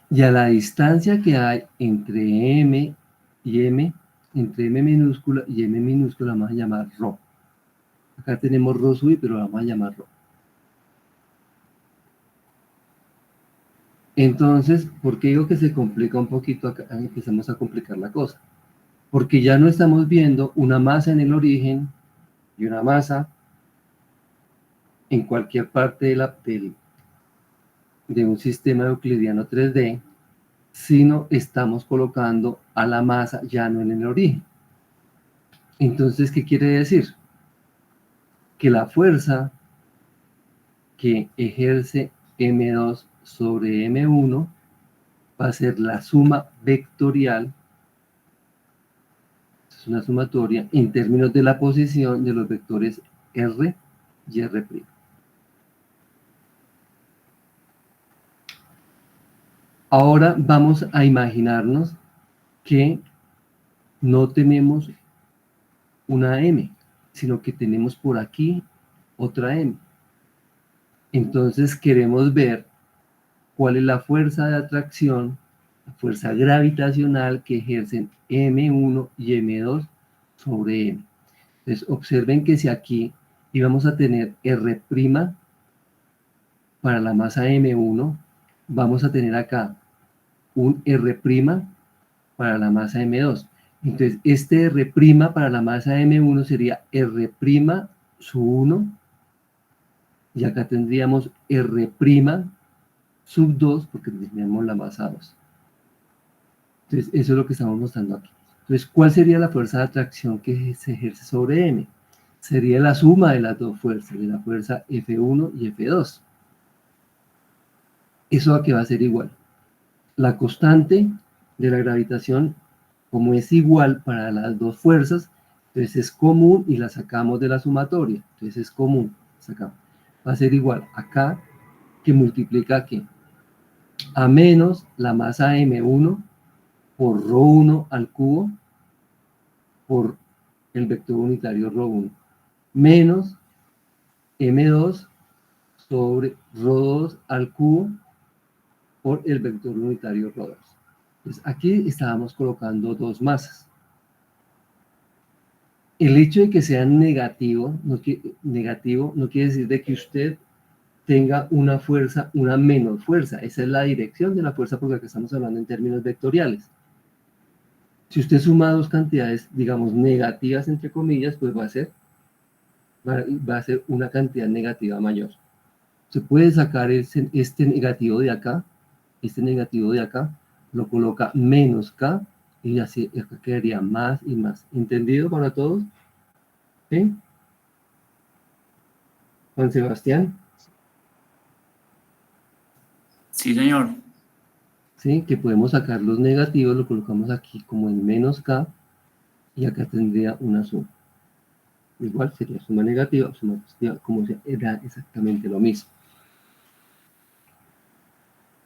Y a la distancia que hay entre M y M, entre M minúscula y M minúscula, vamos a llamar ρ. Acá tenemos ρ sub i, pero vamos a llamar ρ. Entonces, ¿por qué digo que se complica un poquito acá? Empezamos a complicar la cosa. Porque ya no estamos viendo una masa en el origen y una masa en cualquier parte de un sistema euclidiano 3D, sino estamos colocando a la masa ya no en el origen. Entonces, ¿qué quiere decir? Que la fuerza que ejerce M2 sobre M1 va a ser la suma vectorial, es una sumatoria en términos de la posición de los vectores R y R'. Ahora vamos a imaginarnos que no tenemos una M, sino que tenemos por aquí otra M. Entonces queremos ver cuál es la fuerza de atracción, la fuerza gravitacional que ejercen M1 y M2 sobre M. Entonces observen que si aquí íbamos a tener R' para la masa M1, vamos a tener acá un R' para la masa M2. Entonces, este R' para la masa M1 sería R' su 1, y acá tendríamos R' sub 2, porque tenemos la masa 2. Entonces, eso es lo que estamos mostrando aquí. Entonces, ¿cuál sería la fuerza de atracción que se ejerce sobre M? Sería la suma de las dos fuerzas, de la fuerza F1 y F2. ¿Eso a qué va a ser igual? La constante de la gravitación, como es igual para las dos fuerzas, entonces es común y la sacamos de la sumatoria. Entonces es común, sacamos. Va a ser igual acá, que multiplica aquí, a menos la masa M1 por ρ1 al cubo por el vector unitario ρ1, menos M2 sobre ρ2 al cubo por el vector unitario ρ2. Entonces aquí estábamos colocando dos masas. El hecho de que sean negativo no quiere decir de que usted tenga una fuerza, una menor fuerza. Esa es la dirección de la fuerza, porque acá estamos hablando en términos vectoriales. Si usted suma dos cantidades, digamos, negativas, entre comillas, pues va a ser una cantidad negativa mayor. Se puede sacar este negativo de acá, lo coloca menos K, y así acá quedaría más y más. ¿Entendido para todos? ¿Sí? Juan Sebastián, Sí, señor. ¿sí? Que podemos sacar los negativos, lo colocamos aquí como en menos K, y acá tendría una suma. Igual sería suma negativa, suma positiva, como si era exactamente lo mismo.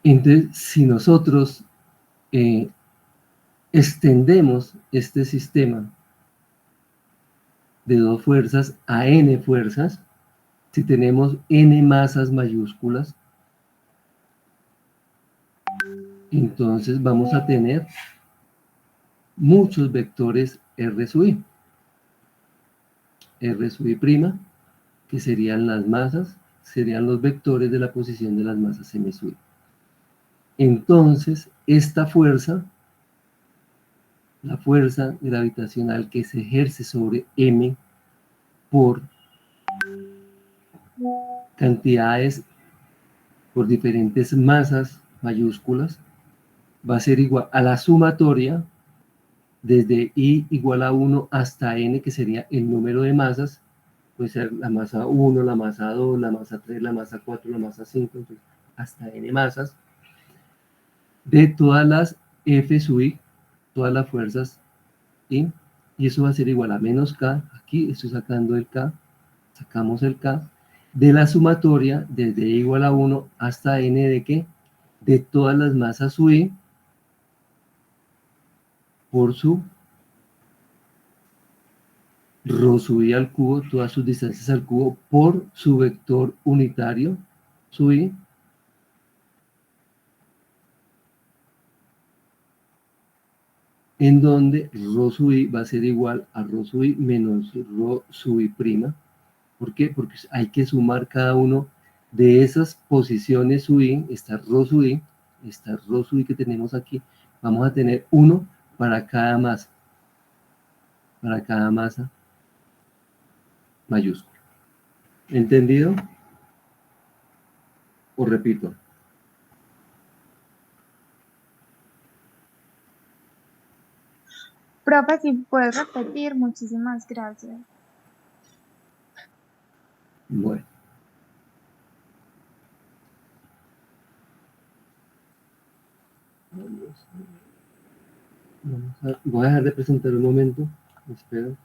Entonces, si nosotros extendemos este sistema de dos fuerzas a n fuerzas, si tenemos n masas mayúsculas, entonces vamos a tener muchos vectores R sub i. R sub i', que serían las masas, serían los vectores de la posición de las masas M sub i. Entonces, esta fuerza, la fuerza gravitacional que se ejerce sobre M por cantidades, por diferentes masas mayúsculas, va a ser igual a la sumatoria desde I igual a 1 hasta N, que sería el número de masas. Puede ser la masa 1, la masa 2, la masa 3, la masa 4, la masa 5, entonces hasta N masas, de todas las F sub i, todas las fuerzas I, y eso va a ser igual a menos K. Aquí estoy sacando el K, sacamos el K, de la sumatoria desde I igual a 1 hasta N de ¿qué? De todas las masas sub i por su ρ sub i al cubo, todas sus distancias al cubo, por su vector unitario sub i, en donde ρ sub i va a ser igual a ρ sub i menos ρ sub i prima. ¿Por qué? Porque hay que sumar cada uno de esas posiciones sub i, esta ρ sub i que tenemos aquí, vamos a tener uno para cada masa mayúscula. ¿Entendido? O repito. Profe, si puedes repetir, muchísimas gracias. Bueno. Voy a dejar de presentar un momento. Espero.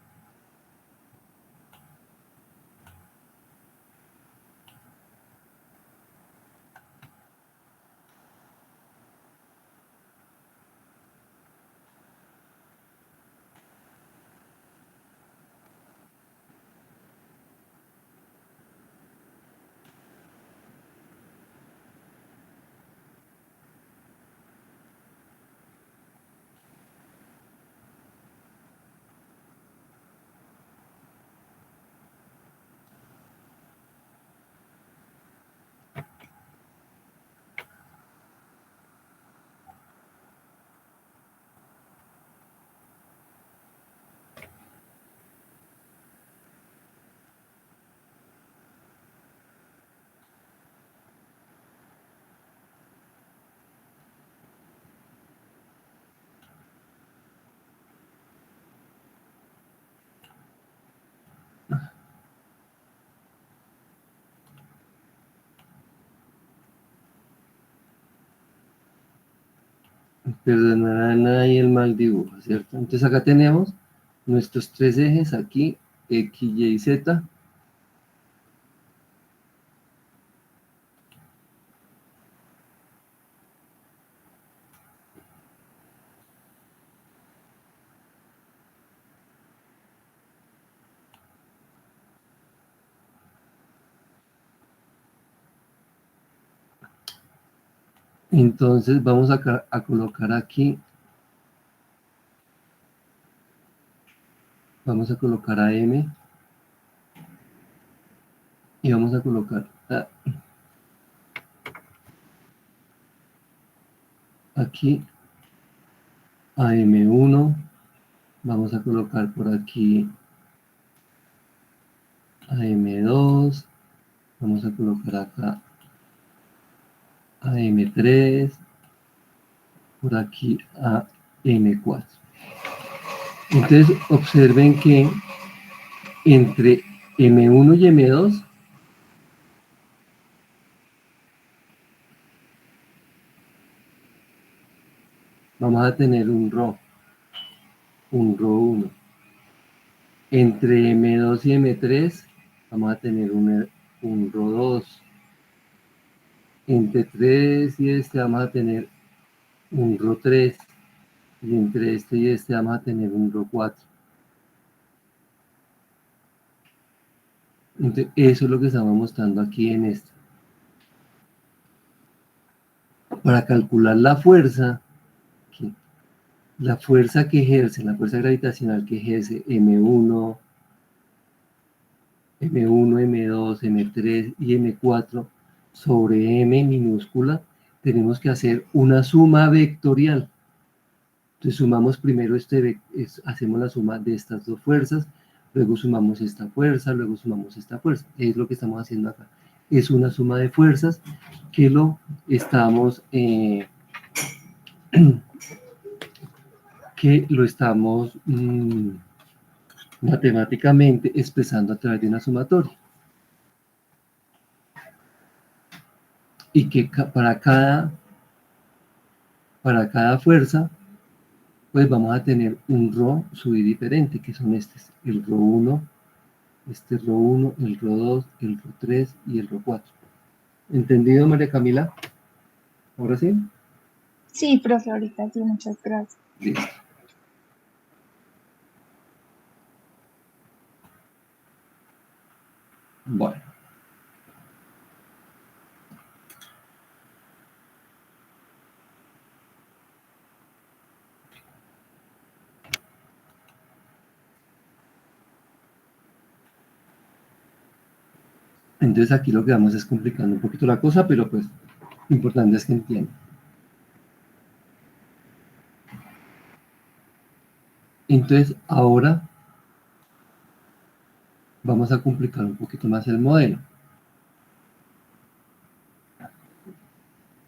Perdonarán ahí el mal dibujo, ¿cierto? Entonces acá tenemos nuestros tres ejes aquí, X, Y y Z. Entonces vamos a colocar aquí, vamos a colocar a M y vamos a colocar aquí a M1, vamos a colocar por aquí a M2, vamos a colocar acá a M3, por aquí a M4. Entonces observen que entre M1 y M2 vamos a tener un RO 1. Entre M2 y M3 vamos a tener un RO 2. Entre 3 y este vamos a tener un RO 3. Y entre este y este vamos a tener un RO 4. Entonces, eso es lo que estamos mostrando aquí en esto. Para calcular la fuerza que ejerce, la fuerza gravitacional que ejerce M1, M2, M3 y M4 sobre M minúscula, tenemos que hacer una suma vectorial. Entonces sumamos primero hacemos la suma de estas dos fuerzas, luego sumamos esta fuerza, luego sumamos esta fuerza. Es lo que estamos haciendo acá. Es una suma de fuerzas que lo estamos matemáticamente expresando a través de una sumatoria. Y que para cada fuerza, pues vamos a tener un RO subdiferente, que son estos, el RO 1, este RO 1, el RO 2, el RO 3 y el RO 4. ¿Entendido, María Camila? ¿Ahora sí? Sí, profe, ahorita sí, muchas gracias. Listo. Bueno. Entonces aquí lo que vamos es complicando un poquito la cosa, pero pues lo importante es que entiendan. Entonces ahora vamos a complicar un poquito más el modelo.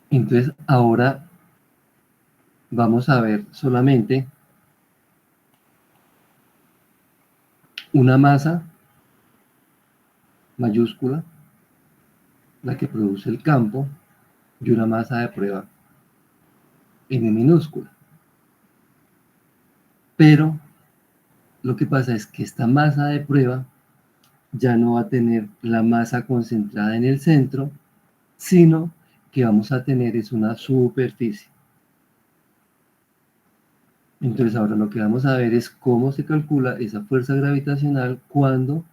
Entonces ahora vamos a ver solamente una masa mayúscula, la que produce el campo, y una masa de prueba M minúscula. Pero lo que pasa es que esta masa de prueba ya no va a tener la masa concentrada en el centro, sino que vamos a tener es una superficie. Entonces ahora lo que vamos a ver es cómo se calcula esa fuerza gravitacional cuando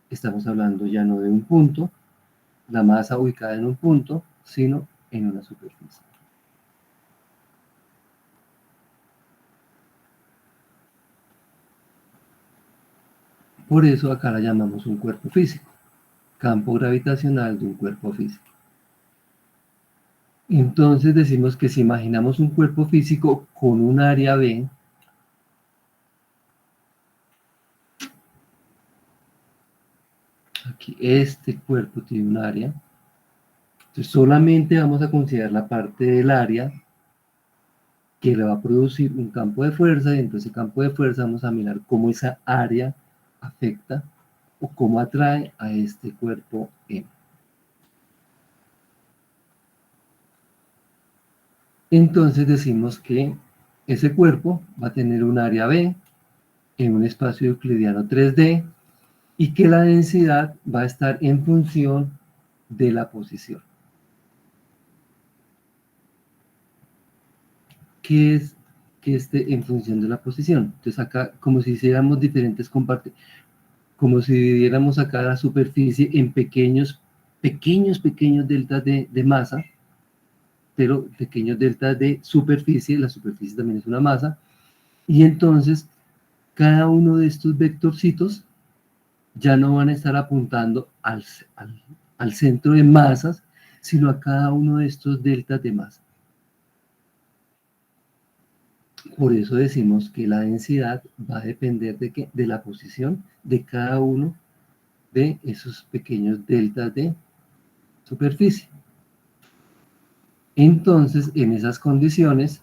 estamos hablando ya no de un punto, la masa ubicada en un punto, sino en una superficie. Por eso acá la llamamos un cuerpo físico, campo gravitacional de un cuerpo físico. Entonces decimos que si imaginamos un cuerpo físico con un área B, aquí este cuerpo tiene un área, entonces solamente vamos a considerar la parte del área que le va a producir un campo de fuerza, y entonces ese campo de fuerza vamos a mirar cómo esa área afecta o cómo atrae a este cuerpo M. Entonces decimos que ese cuerpo va a tener un área B en un espacio euclidiano 3D y que la densidad va a estar en función de la posición. ¿Qué es que esté en función de la posición? Entonces acá, como si hiciéramos diferentes como si dividiéramos acá la superficie en pequeños deltas de masa, pero pequeños deltas de superficie, la superficie también es una masa, y entonces cada uno de estos vectorcitos ya no van a estar apuntando al centro de masas, sino a cada uno de estos deltas de masa. Por eso decimos que la densidad va a depender de, de la posición de cada uno de esos pequeños deltas de superficie. Entonces, en esas condiciones,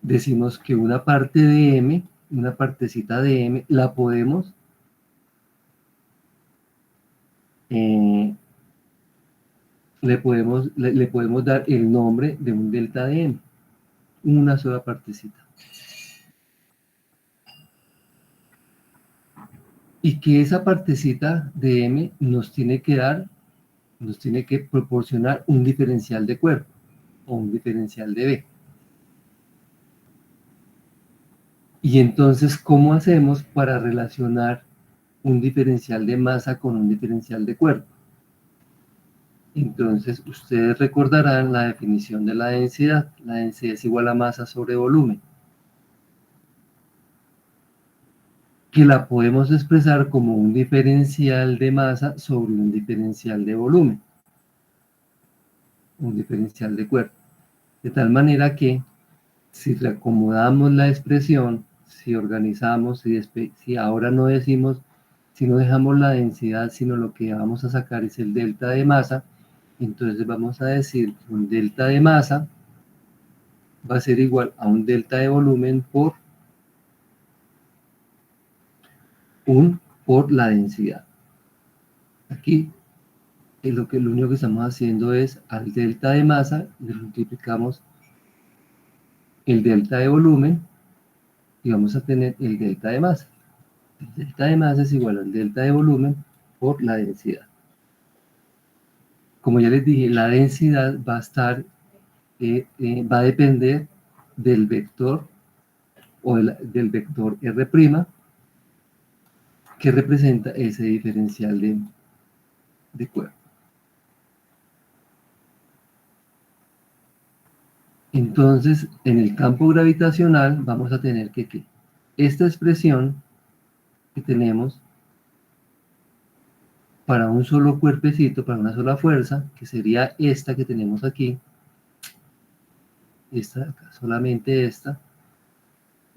decimos que una parte de M, una partecita de M, la podemos le podemos dar el nombre de un delta de M, una sola partecita. Y que esa partecita de M nos tiene que proporcionar un diferencial de cuerpo o un diferencial de B. Y entonces, ¿cómo hacemos para relacionar un diferencial de masa con un diferencial de cuerpo? Entonces, ustedes recordarán la definición de la densidad. La densidad es igual a masa sobre volumen, que la podemos expresar como un diferencial de masa sobre un diferencial de volumen, un diferencial de cuerpo. De tal manera que, si reacomodamos la expresión, si organizamos, si ahora no decimos, si no dejamos la densidad, sino lo que vamos a sacar es el delta de masa, entonces vamos a decir que un delta de masa va a ser igual a un delta de volumen por la densidad. Aquí lo único que estamos haciendo es al delta de masa le multiplicamos el delta de volumen y vamos a tener el delta de masa. El delta de masa es igual al delta de volumen por la densidad. Como ya les dije, la densidad va a estar, va a depender del vector o del vector R', que representa ese diferencial de cuerpo. Entonces, en el campo gravitacional vamos a tener que esta expresión que tenemos para un solo cuerpecito, para una sola fuerza, que sería esta que tenemos aquí, esta de acá, solamente esta,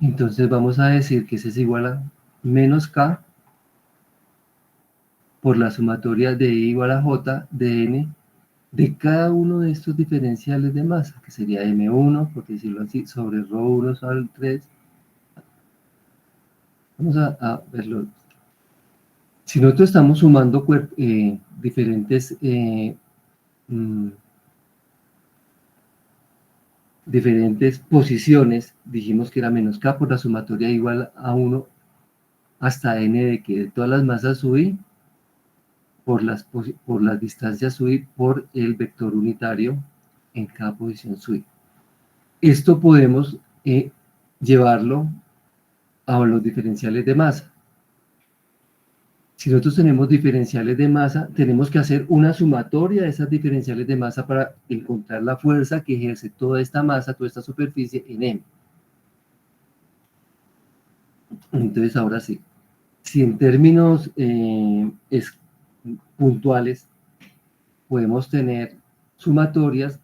entonces vamos a decir que ese es igual a menos K por la sumatoria de I igual a J de N de cada uno de estos diferenciales de masa, que sería M1, por decirlo así, sobre ρ1 sobre 3. Vamos a verlo. Si nosotros estamos sumando diferentes posiciones, dijimos que era menos K por la sumatoria igual a 1 hasta N de que de todas las masas subí por las distancias subí por el vector unitario en cada posición subí. Esto podemos llevarlo a los diferenciales de masa. Si nosotros tenemos diferenciales de masa, tenemos que hacer una sumatoria de esas diferenciales de masa para encontrar la fuerza que ejerce toda esta masa, toda esta superficie en M. Entonces, ahora sí, si en términos puntuales podemos tener sumatorias,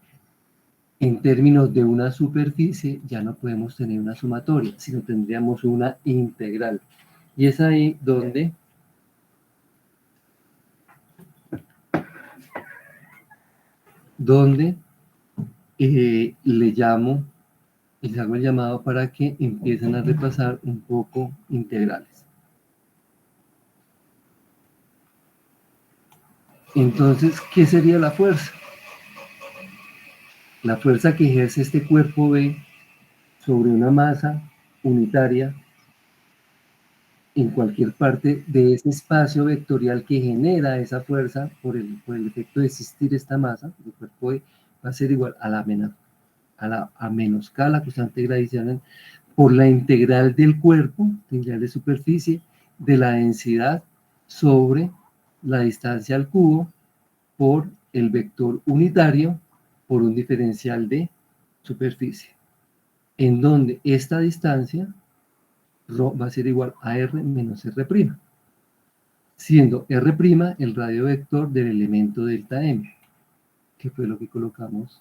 en términos de una superficie ya no podemos tener una sumatoria, sino tendríamos una integral. Y es ahí donde le llamo, les hago el llamado para que empiecen a repasar un poco integrales. Entonces, ¿qué sería la fuerza? La fuerza que ejerce este cuerpo B sobre una masa unitaria en cualquier parte de ese espacio vectorial que genera esa fuerza por el efecto de existir esta masa, el cuerpo E va a ser igual a a menos K, la constante gravitacional, por la integral del cuerpo, integral de superficie, de la densidad sobre la distancia al cubo por el vector unitario por un diferencial de superficie, en donde esta distancia ρ va a ser igual a R menos R', siendo R' el radio vector del elemento delta M, que fue lo que colocamos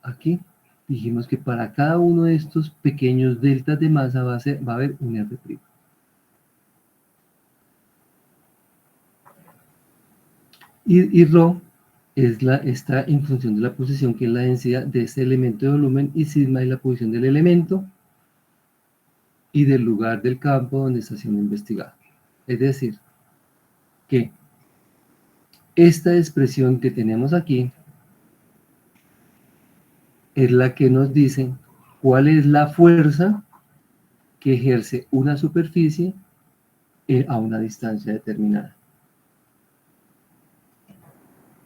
aquí. Dijimos que para cada uno de estos pequeños deltas de masa va a haber un R'. Y ρ está en función de la posición, que es la densidad de este elemento de volumen, y sigma es la posición del elemento y del lugar del campo donde está siendo investigado. Es decir, que esta expresión que tenemos aquí es la que nos dice cuál es la fuerza que ejerce una superficie a una distancia determinada.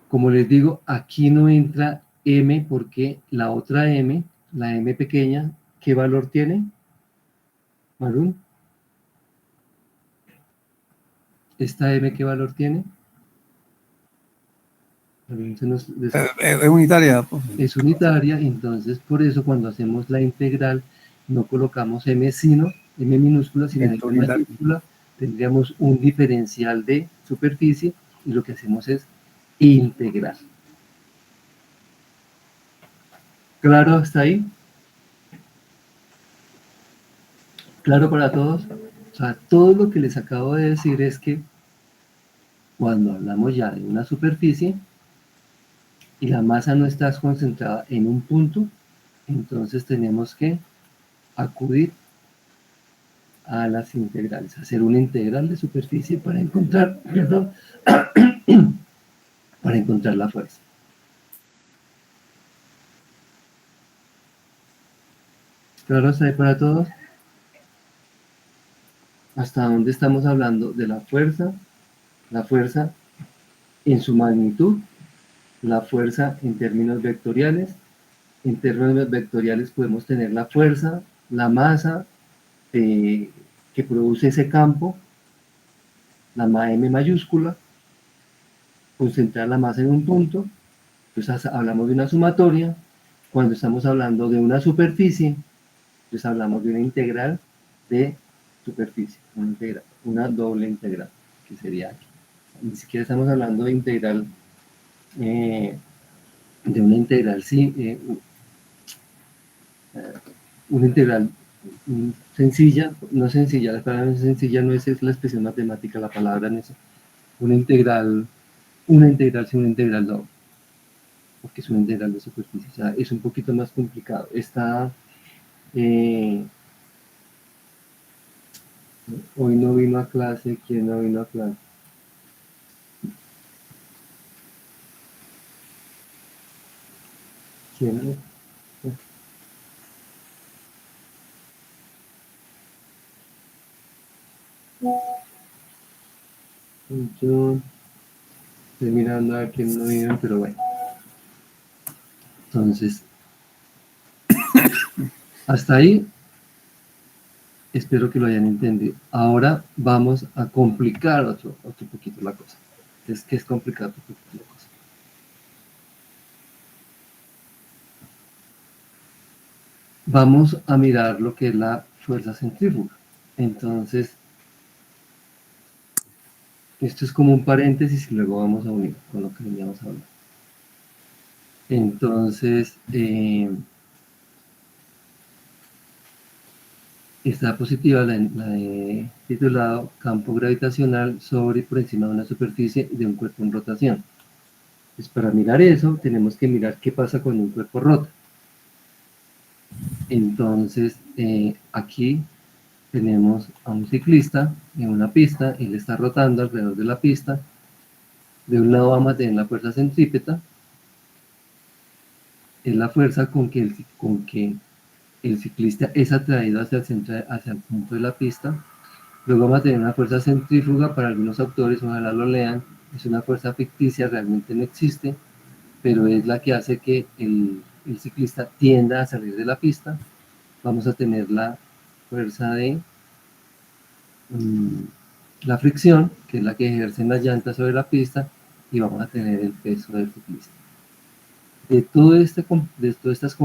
Como les digo, aquí no entra M porque la otra M, la M pequeña, ¿qué valor tiene? Marún. ¿Esta M qué valor tiene? Es unitaria, profe. Es unitaria, entonces por eso cuando hacemos la integral no colocamos M sino, M minúscula, sino M mayúscula, tendríamos un diferencial de superficie y lo que hacemos es integrar. ¿Claro hasta ahí? ¿Claro para todos? O sea, todo lo que les acabo de decir es que cuando hablamos ya de una superficie y la masa no está concentrada en un punto, entonces tenemos que acudir a las integrales, hacer una integral de superficie para encontrar, perdón, para encontrar la fuerza. ¿Claro está ahí para todos? ¿Hasta dónde estamos hablando de la fuerza en su magnitud, la fuerza en términos vectoriales? En términos vectoriales podemos tener la fuerza, la masa que produce ese campo, la M mayúscula, concentrar la masa en un punto. Entonces hablamos de una sumatoria. Cuando estamos hablando de una superficie, entonces hablamos de una integral de superficie, una doble integral, que sería aquí. Ni siquiera estamos hablando de integral, de una integral, sí, una integral sencilla, no sencilla, la palabra sencilla no es la expresión matemática, la palabra en eso. Una integral sí, una integral no, porque es una integral de superficie, o sea, es un poquito más complicado. Está, hoy no vino a clase, ¿quién no vino a clase? ¿Quién no? Yo estoy mirando a quién no vino, pero bueno. Entonces, hasta ahí, espero que lo hayan entendido. Ahora vamos a complicar otro poquito la cosa. Entonces, ¿qué es complicar otro poquito la cosa? Vamos a mirar lo que es la fuerza centrífuga. Entonces, esto es como un paréntesis y luego vamos a unir con lo que veníamos a hablar. Entonces, esta diapositiva la he titulado Campo gravitacional sobre y por encima de una superficie de un cuerpo en rotación. Pues para mirar eso, tenemos que mirar qué pasa cuando un cuerpo rota. Entonces, aquí tenemos a un ciclista en una pista, él está rotando alrededor de la pista. De un lado vamos a tener la fuerza centrípeta, es la fuerza con que el ciclista es atraído hacia el centro, hacia el punto de la pista. Luego vamos a tener una fuerza centrífuga, para algunos autores, ojalá lo lean, es una fuerza ficticia, realmente no existe, pero es la que hace que el ciclista tienda a salir de la pista. Vamos a tener la fuerza de la fricción, que es la que ejercen las llantas sobre la pista, y vamos a tener el peso del ciclista. De todas estas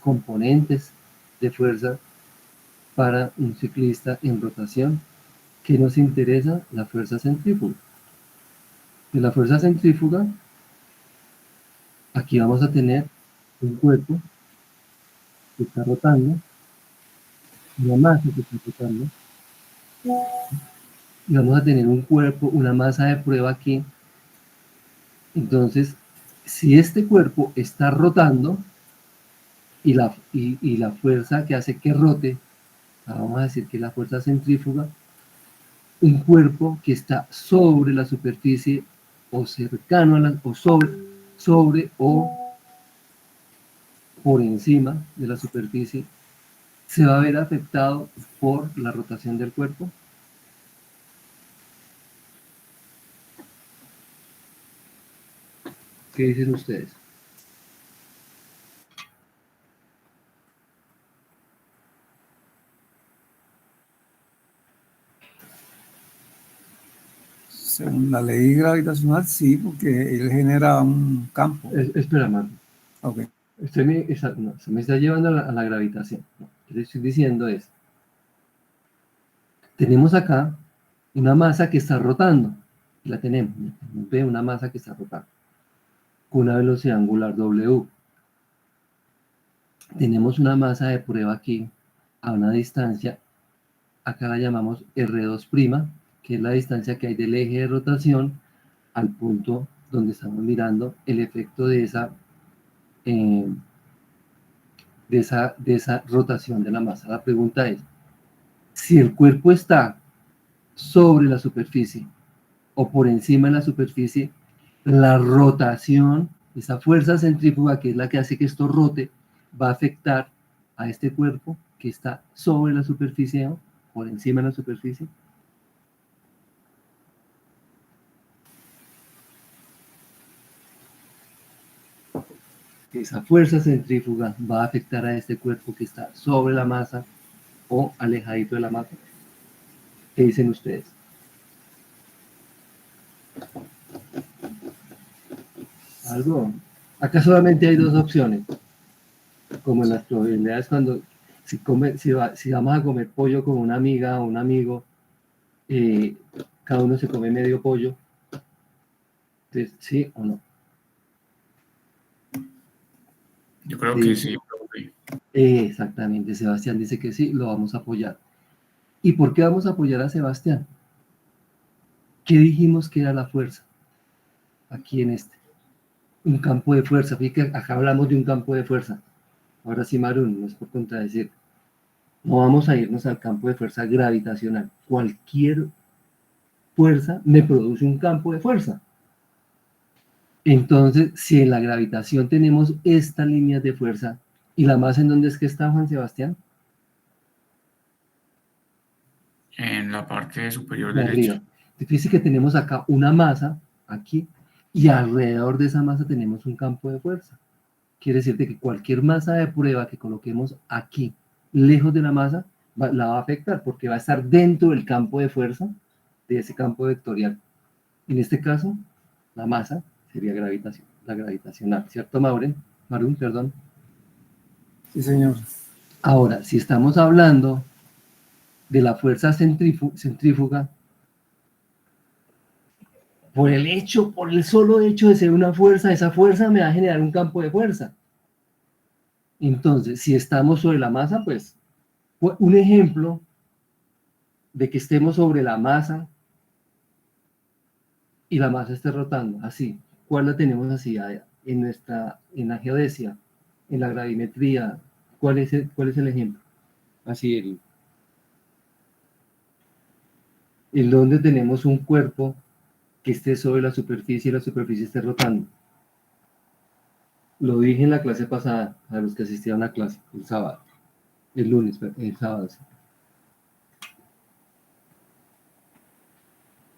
componentes de fuerza para un ciclista en rotación, ¿qué nos interesa? La fuerza centrífuga. De la fuerza centrífuga, aquí vamos a tener un cuerpo que está rotando, una masa que está rotando, y vamos a tener un cuerpo, una masa de prueba aquí. Entonces, si este cuerpo está rotando y la fuerza que hace que rote, vamos a decir que la fuerza centrífuga, un cuerpo que está sobre la superficie o cercano a la, o sobre o por encima de la superficie, se va a ver afectado por la rotación del cuerpo. ¿Qué dicen ustedes? Según la ley gravitacional, sí, porque él genera un campo. Espera, Marco. Ok. Se me está llevando a la gravitación. No, lo que le estoy diciendo es, tenemos acá una masa que está rotando. La tenemos. Ve una masa que está rotando con una velocidad angular W. Tenemos una masa de prueba aquí a una distancia, acá la llamamos R2', que es la distancia que hay del eje de rotación al punto donde estamos mirando el efecto de esa rotación de la masa. La pregunta es, si el cuerpo está sobre la superficie o por encima de la superficie, la rotación, esa fuerza centrífuga que es la que hace que esto rote, va a afectar a este cuerpo que está sobre la superficie o por encima de la superficie. Esa fuerza centrífuga va a afectar a este cuerpo que está sobre la masa o alejadito de la masa. ¿Qué dicen ustedes? Algo. Acá solamente hay dos opciones, como en las probabilidades cuando si vamos a comer pollo con una amiga o un amigo, cada uno se come medio pollo. Entonces, ¿sí o no? Yo creo que sí, profe. Exactamente, Sebastián dice que sí, lo vamos a apoyar. ¿Y por qué vamos a apoyar a Sebastián? ¿Qué dijimos que era la fuerza? Aquí en un campo de fuerza. Fíjate que acá hablamos de un campo de fuerza. Ahora sí, Marun, no es por contradecir. No vamos a irnos al campo de fuerza gravitacional. Cualquier fuerza me produce un campo de fuerza. Entonces, si en la gravitación tenemos estas líneas de fuerza, ¿y la masa en dónde es que está, Juan Sebastián? En la parte superior De derecha. arriba. Fíjense que tenemos acá una masa, aquí, y alrededor de esa masa tenemos un campo de fuerza. Quiere decir que cualquier masa de prueba que coloquemos aquí, lejos de la masa, la va a afectar, porque va a estar dentro del campo de fuerza, de ese campo vectorial. En este caso, la masa sería la gravitacional, ¿cierto, Marún, perdón? Sí, señor. Ahora, si estamos hablando de la fuerza centrífuga, por el solo hecho de ser una fuerza, esa fuerza me va a generar un campo de fuerza. Entonces, si estamos sobre la masa, pues, un ejemplo de que estemos sobre la masa y la masa esté rotando, así. ¿Cuál la tenemos así en la geodesia, en la gravimetría? ¿Cuál es el ejemplo? Así, en donde tenemos un cuerpo que esté sobre la superficie y la superficie esté rotando. Lo dije en la clase pasada, a los que asistieron a clase, el sábado. El lunes, el sábado. Sí.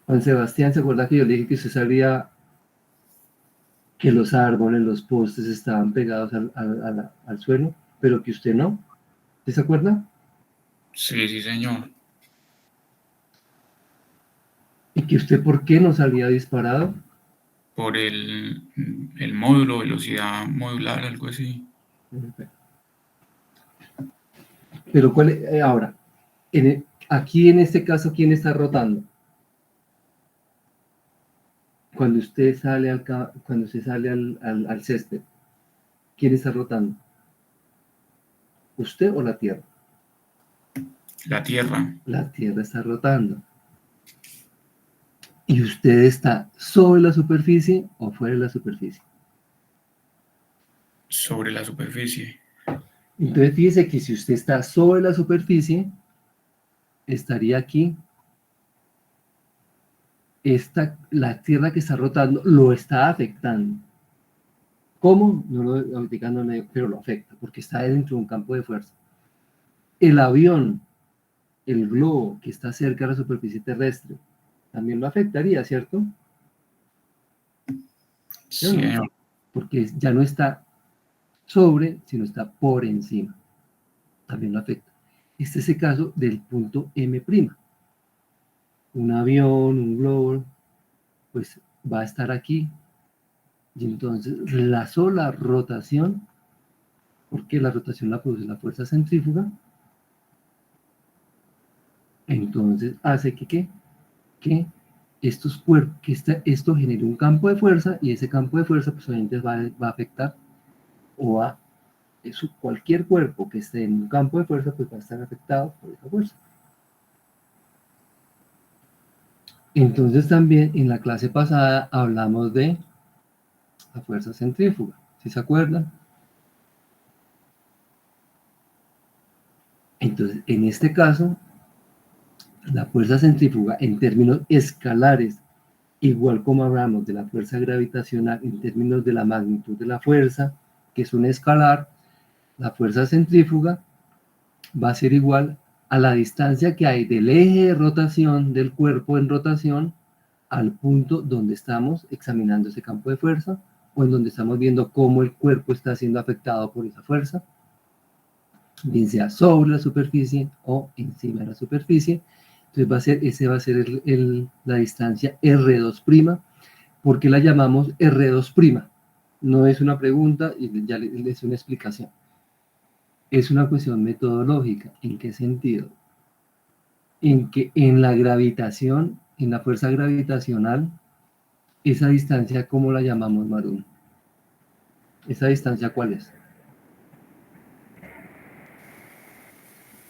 Juan Sebastián, ¿se acuerda que yo le dije que usted sabía que los árboles, los postes estaban pegados al suelo, pero que usted no? ¿Sí se acuerda? Sí, sí, señor. ¿Y que usted por qué no salía disparado? Por el módulo, velocidad modular, algo así. Pero ¿cuál ahora, aquí en este caso, ¿quién está rotando? Cuando usted sale al césped, ¿quién está rotando? ¿Usted o la Tierra? La Tierra. La Tierra está rotando. ¿Y usted está sobre la superficie o fuera de la superficie? Sobre la superficie. Entonces fíjese que si usted está sobre la superficie, estaría aquí. La Tierra que está rotando lo está afectando. ¿Cómo? No lo ahorita no le- pero lo afecta, porque está dentro de un campo de fuerza. El avión, el globo que está cerca de la superficie terrestre, también lo afectaría, ¿cierto? ¿Sí o Sí, no? señor. Porque ya no está sobre, sino está por encima. También lo afecta. Este es el caso del punto M'. Un avión, un globo, pues va a estar aquí. Y entonces la sola rotación, porque la rotación la produce la fuerza centrífuga, entonces hace que estos cuerpos, esto genere un campo de fuerza, y ese campo de fuerza pues obviamente va a afectar, o a cualquier cuerpo que esté en un campo de fuerza pues va a estar afectado por esa fuerza. Entonces también en la clase pasada hablamos de la fuerza centrífuga, ¿sí se acuerdan? Entonces en este caso la fuerza centrífuga en términos escalares, igual como hablamos de la fuerza gravitacional en términos de la magnitud de la fuerza, que es un escalar, la fuerza centrífuga va a ser igual a la distancia que hay del eje de rotación del cuerpo en rotación al punto donde estamos examinando ese campo de fuerza, o en donde estamos viendo cómo el cuerpo está siendo afect'ado por esa fuerza, bien sea sobre la superficie o encima de la superficie. Entonces ese va a ser la distancia R2'. ¿Por qué la llamamos R2'? No es una pregunta, y ya les doy una explicación. Es una cuestión metodológica. ¿En qué sentido? En que en la gravitación, en la fuerza gravitacional, esa distancia, ¿cómo la llamamos, Marún? ¿Esa distancia cuál es?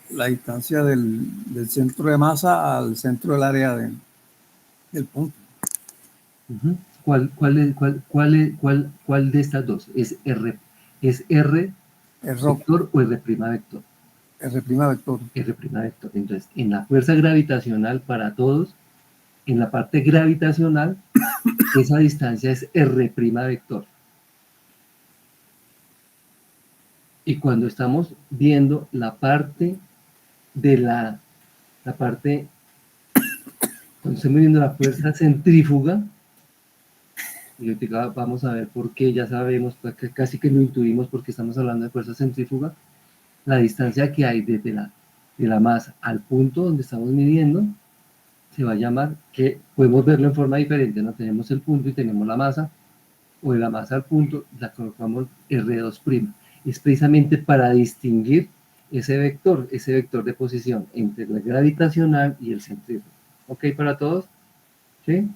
La distancia del centro de masa al centro del área del punto. Uh-huh. ¿Cuál de estas dos? ¿Es R vector o R' vector? R' vector. R' vector. Entonces, en la fuerza gravitacional para todos, en la parte gravitacional, esa distancia es R' vector. Y cuando estamos viendo la parte de cuando estamos viendo la fuerza centrífuga, y ahorita vamos a ver por qué, ya sabemos, casi que lo intuimos porque estamos hablando de fuerza centrífuga, la distancia que hay desde de la masa al punto donde estamos midiendo, se va a llamar, que podemos verlo en forma diferente, ¿no? Tenemos el punto y tenemos la masa, o de la masa al punto, la colocamos R2'. Es precisamente para distinguir ese vector de posición entre el gravitacional y el centrífugo. ¿Ok para todos? ¿Sí?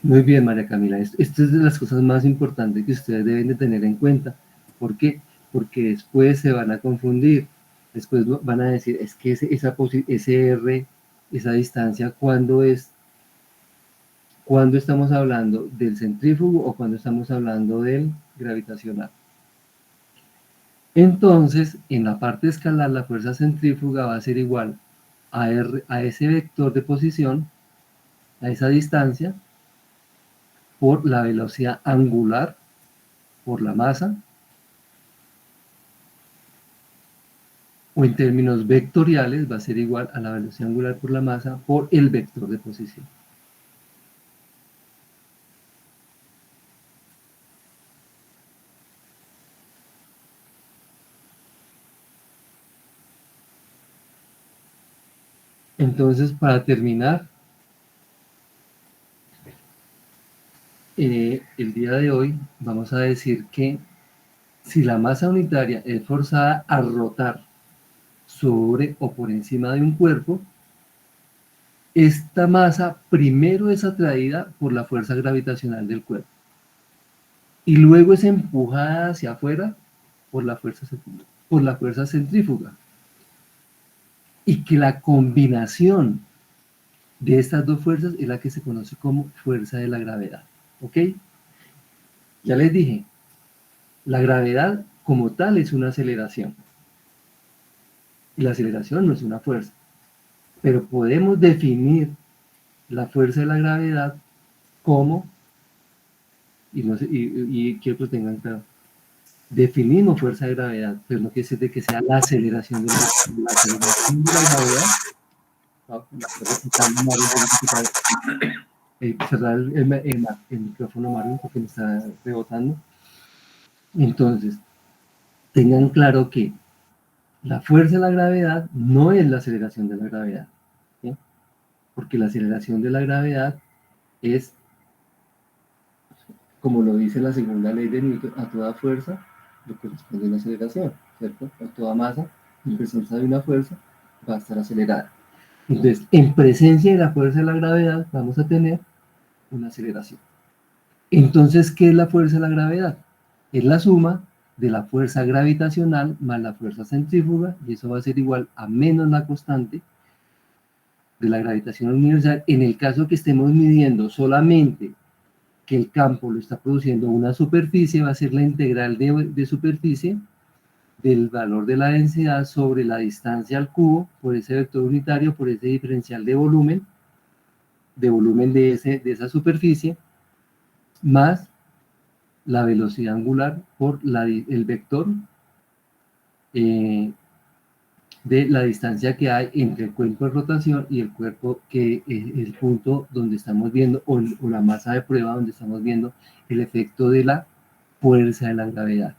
Muy bien, María Camila. Esto es de las cosas más importantes que ustedes deben de tener en cuenta. ¿Por qué? Porque después se van a confundir. Después van a decir, es que ese R, esa distancia, ¿cuándo estamos hablando del centrífugo o cuando estamos hablando del gravitacional? Entonces, en la parte escalar, la fuerza centrífuga va a ser igual a ese vector de posición, a esa distancia, por la velocidad angular por la masa, o en términos vectoriales va a ser igual a la velocidad angular por la masa por el vector de posición. Entonces, para terminar, el día de hoy vamos a decir que si la masa unitaria es forzada a rotar sobre o por encima de un cuerpo, esta masa primero es atraída por la fuerza gravitacional del cuerpo y luego es empujada hacia afuera por la fuerza centrífuga. Y que la combinación de estas dos fuerzas es la que se conoce como fuerza de la gravedad. ¿Ok? Ya les dije, la gravedad como tal es una aceleración. Y la aceleración no es una fuerza. Pero podemos definir la fuerza de la gravedad como, y quiero que lo tengan claro, definimos fuerza de gravedad, pero no quiere decir de que sea la aceleración de la gravedad. Cerrar el micrófono, Mario, porque me está rebotando. Entonces, tengan claro que la fuerza de la gravedad no es la aceleración de la gravedad, ¿sí? Porque la aceleración de la gravedad es, como lo dice la segunda ley de Newton, a toda fuerza le corresponde una aceleración, ¿cierto? A toda masa, en presencia de una fuerza, va a estar acelerada. Entonces, en presencia de la fuerza de la gravedad, vamos a tener una aceleración. Entonces, ¿qué es la fuerza de la gravedad? Es la suma de la fuerza gravitacional más la fuerza centrífuga, y eso va a ser igual a menos la constante de la gravitación universal, en el caso que estemos midiendo solamente que el campo lo está produciendo una superficie, va a ser la integral de superficie del valor de la densidad sobre la distancia al cubo por ese vector unitario, por ese diferencial de volumen de esa superficie, más la velocidad angular por el vector de la distancia que hay entre el cuerpo de rotación y el cuerpo que es el punto donde estamos viendo, o la masa de prueba donde estamos viendo el efecto de la fuerza de la gravedad.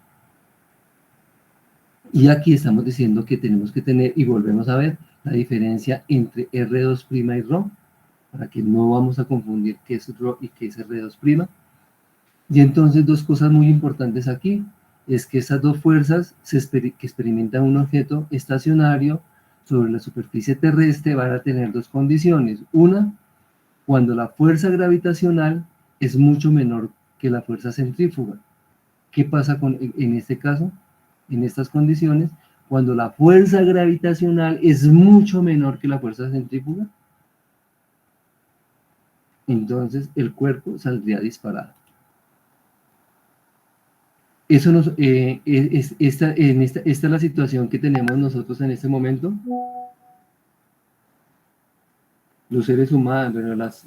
Y aquí estamos diciendo que tenemos que tener, y volvemos a ver, la diferencia entre R2' y ρ, para que no vamos a confundir qué es ρ y qué es R2'. Y entonces dos cosas muy importantes aquí, es que estas dos fuerzas que experimenta un objeto estacionario sobre la superficie terrestre van a tener dos condiciones. Una, cuando la fuerza gravitacional es mucho menor que la fuerza centrífuga. ¿Qué pasa en este caso? En estas condiciones, cuando la fuerza gravitacional es mucho menor que la fuerza centrífuga, entonces el cuerpo saldría disparado. Eso esta es la situación que tenemos nosotros en este momento. Los seres humanos,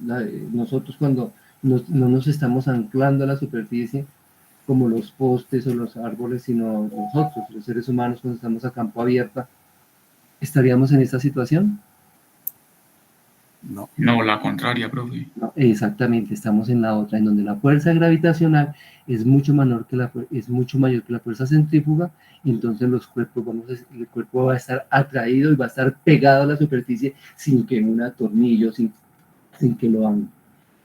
nosotros cuando no nos estamos anclando a la superficie, como los postes o los árboles, sino nosotros, los seres humanos, cuando estamos a campo abierto, ¿estaríamos en esta situación? No. No, la contraria, profe. No, exactamente, estamos en la otra, en donde la fuerza gravitacional es mucho mayor que la fuerza centrífuga, y entonces el cuerpo va a estar atraído y va a estar pegado a la superficie sin que un atornillo, sin que lo hagan.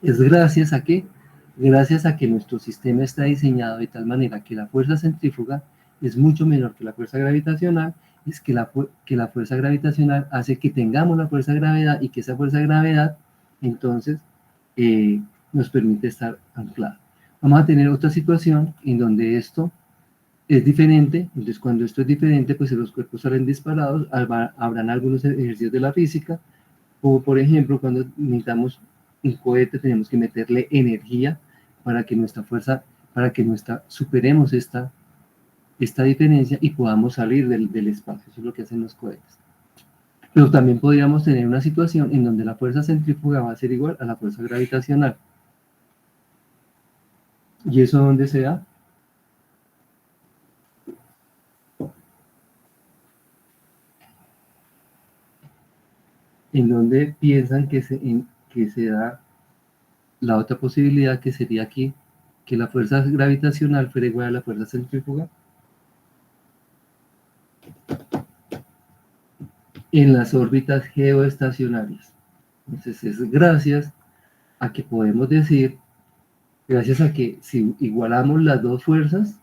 ¿Es gracias a qué? Gracias a que nuestro sistema está diseñado de tal manera que la fuerza centrífuga es mucho menor que la fuerza gravitacional, es que la fuerza gravitacional hace que tengamos la fuerza de gravedad, y que esa fuerza de gravedad entonces nos permite estar anclados. Vamos a tener otra situación en donde esto es diferente. Entonces, cuando esto es diferente, pues los cuerpos salen disparados. Habrán algunos ejercicios de la física, como por ejemplo cuando necesitamos un cohete, tenemos que meterle energía para que superemos esta diferencia y podamos salir del espacio. Eso es lo que hacen los cohetes. Pero también podríamos tener una situación en donde la fuerza centrífuga va a ser igual a la fuerza gravitacional. ¿Y eso dónde se da? ¿En dónde piensan que se da la otra posibilidad, que sería aquí, que la fuerza gravitacional fuera igual a la fuerza centrífuga? En las órbitas geoestacionarias. Entonces es gracias a que podemos decir, gracias a que si igualamos las dos fuerzas,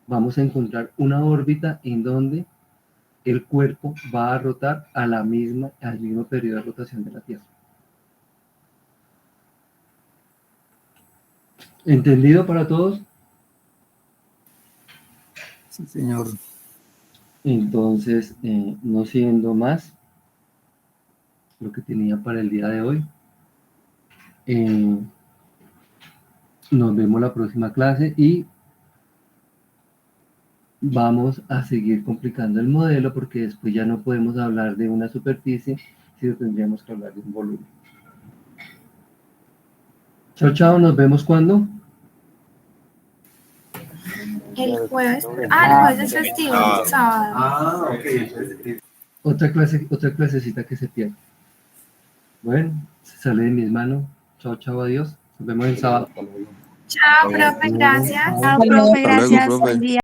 vamos a encontrar una órbita en donde el cuerpo va a rotar al mismo periodo de rotación de la Tierra. ¿Entendido para todos? Sí, señor. Entonces, no siendo más lo que tenía para el día de hoy, nos vemos la próxima clase y vamos a seguir complicando el modelo, porque después ya no podemos hablar de una superficie, sino tendríamos que hablar de un volumen. Chao, chao, nos vemos cuando. El jueves. Ah, el jueves es festivo, el sábado. Ok. Otra clasecita que se pierde. Bueno, se sale de mis manos. Chao, chao, adiós. Nos vemos el sábado. Chao, profe, gracias. Chao, profe, Hasta luego, gracias. profe. Buen día.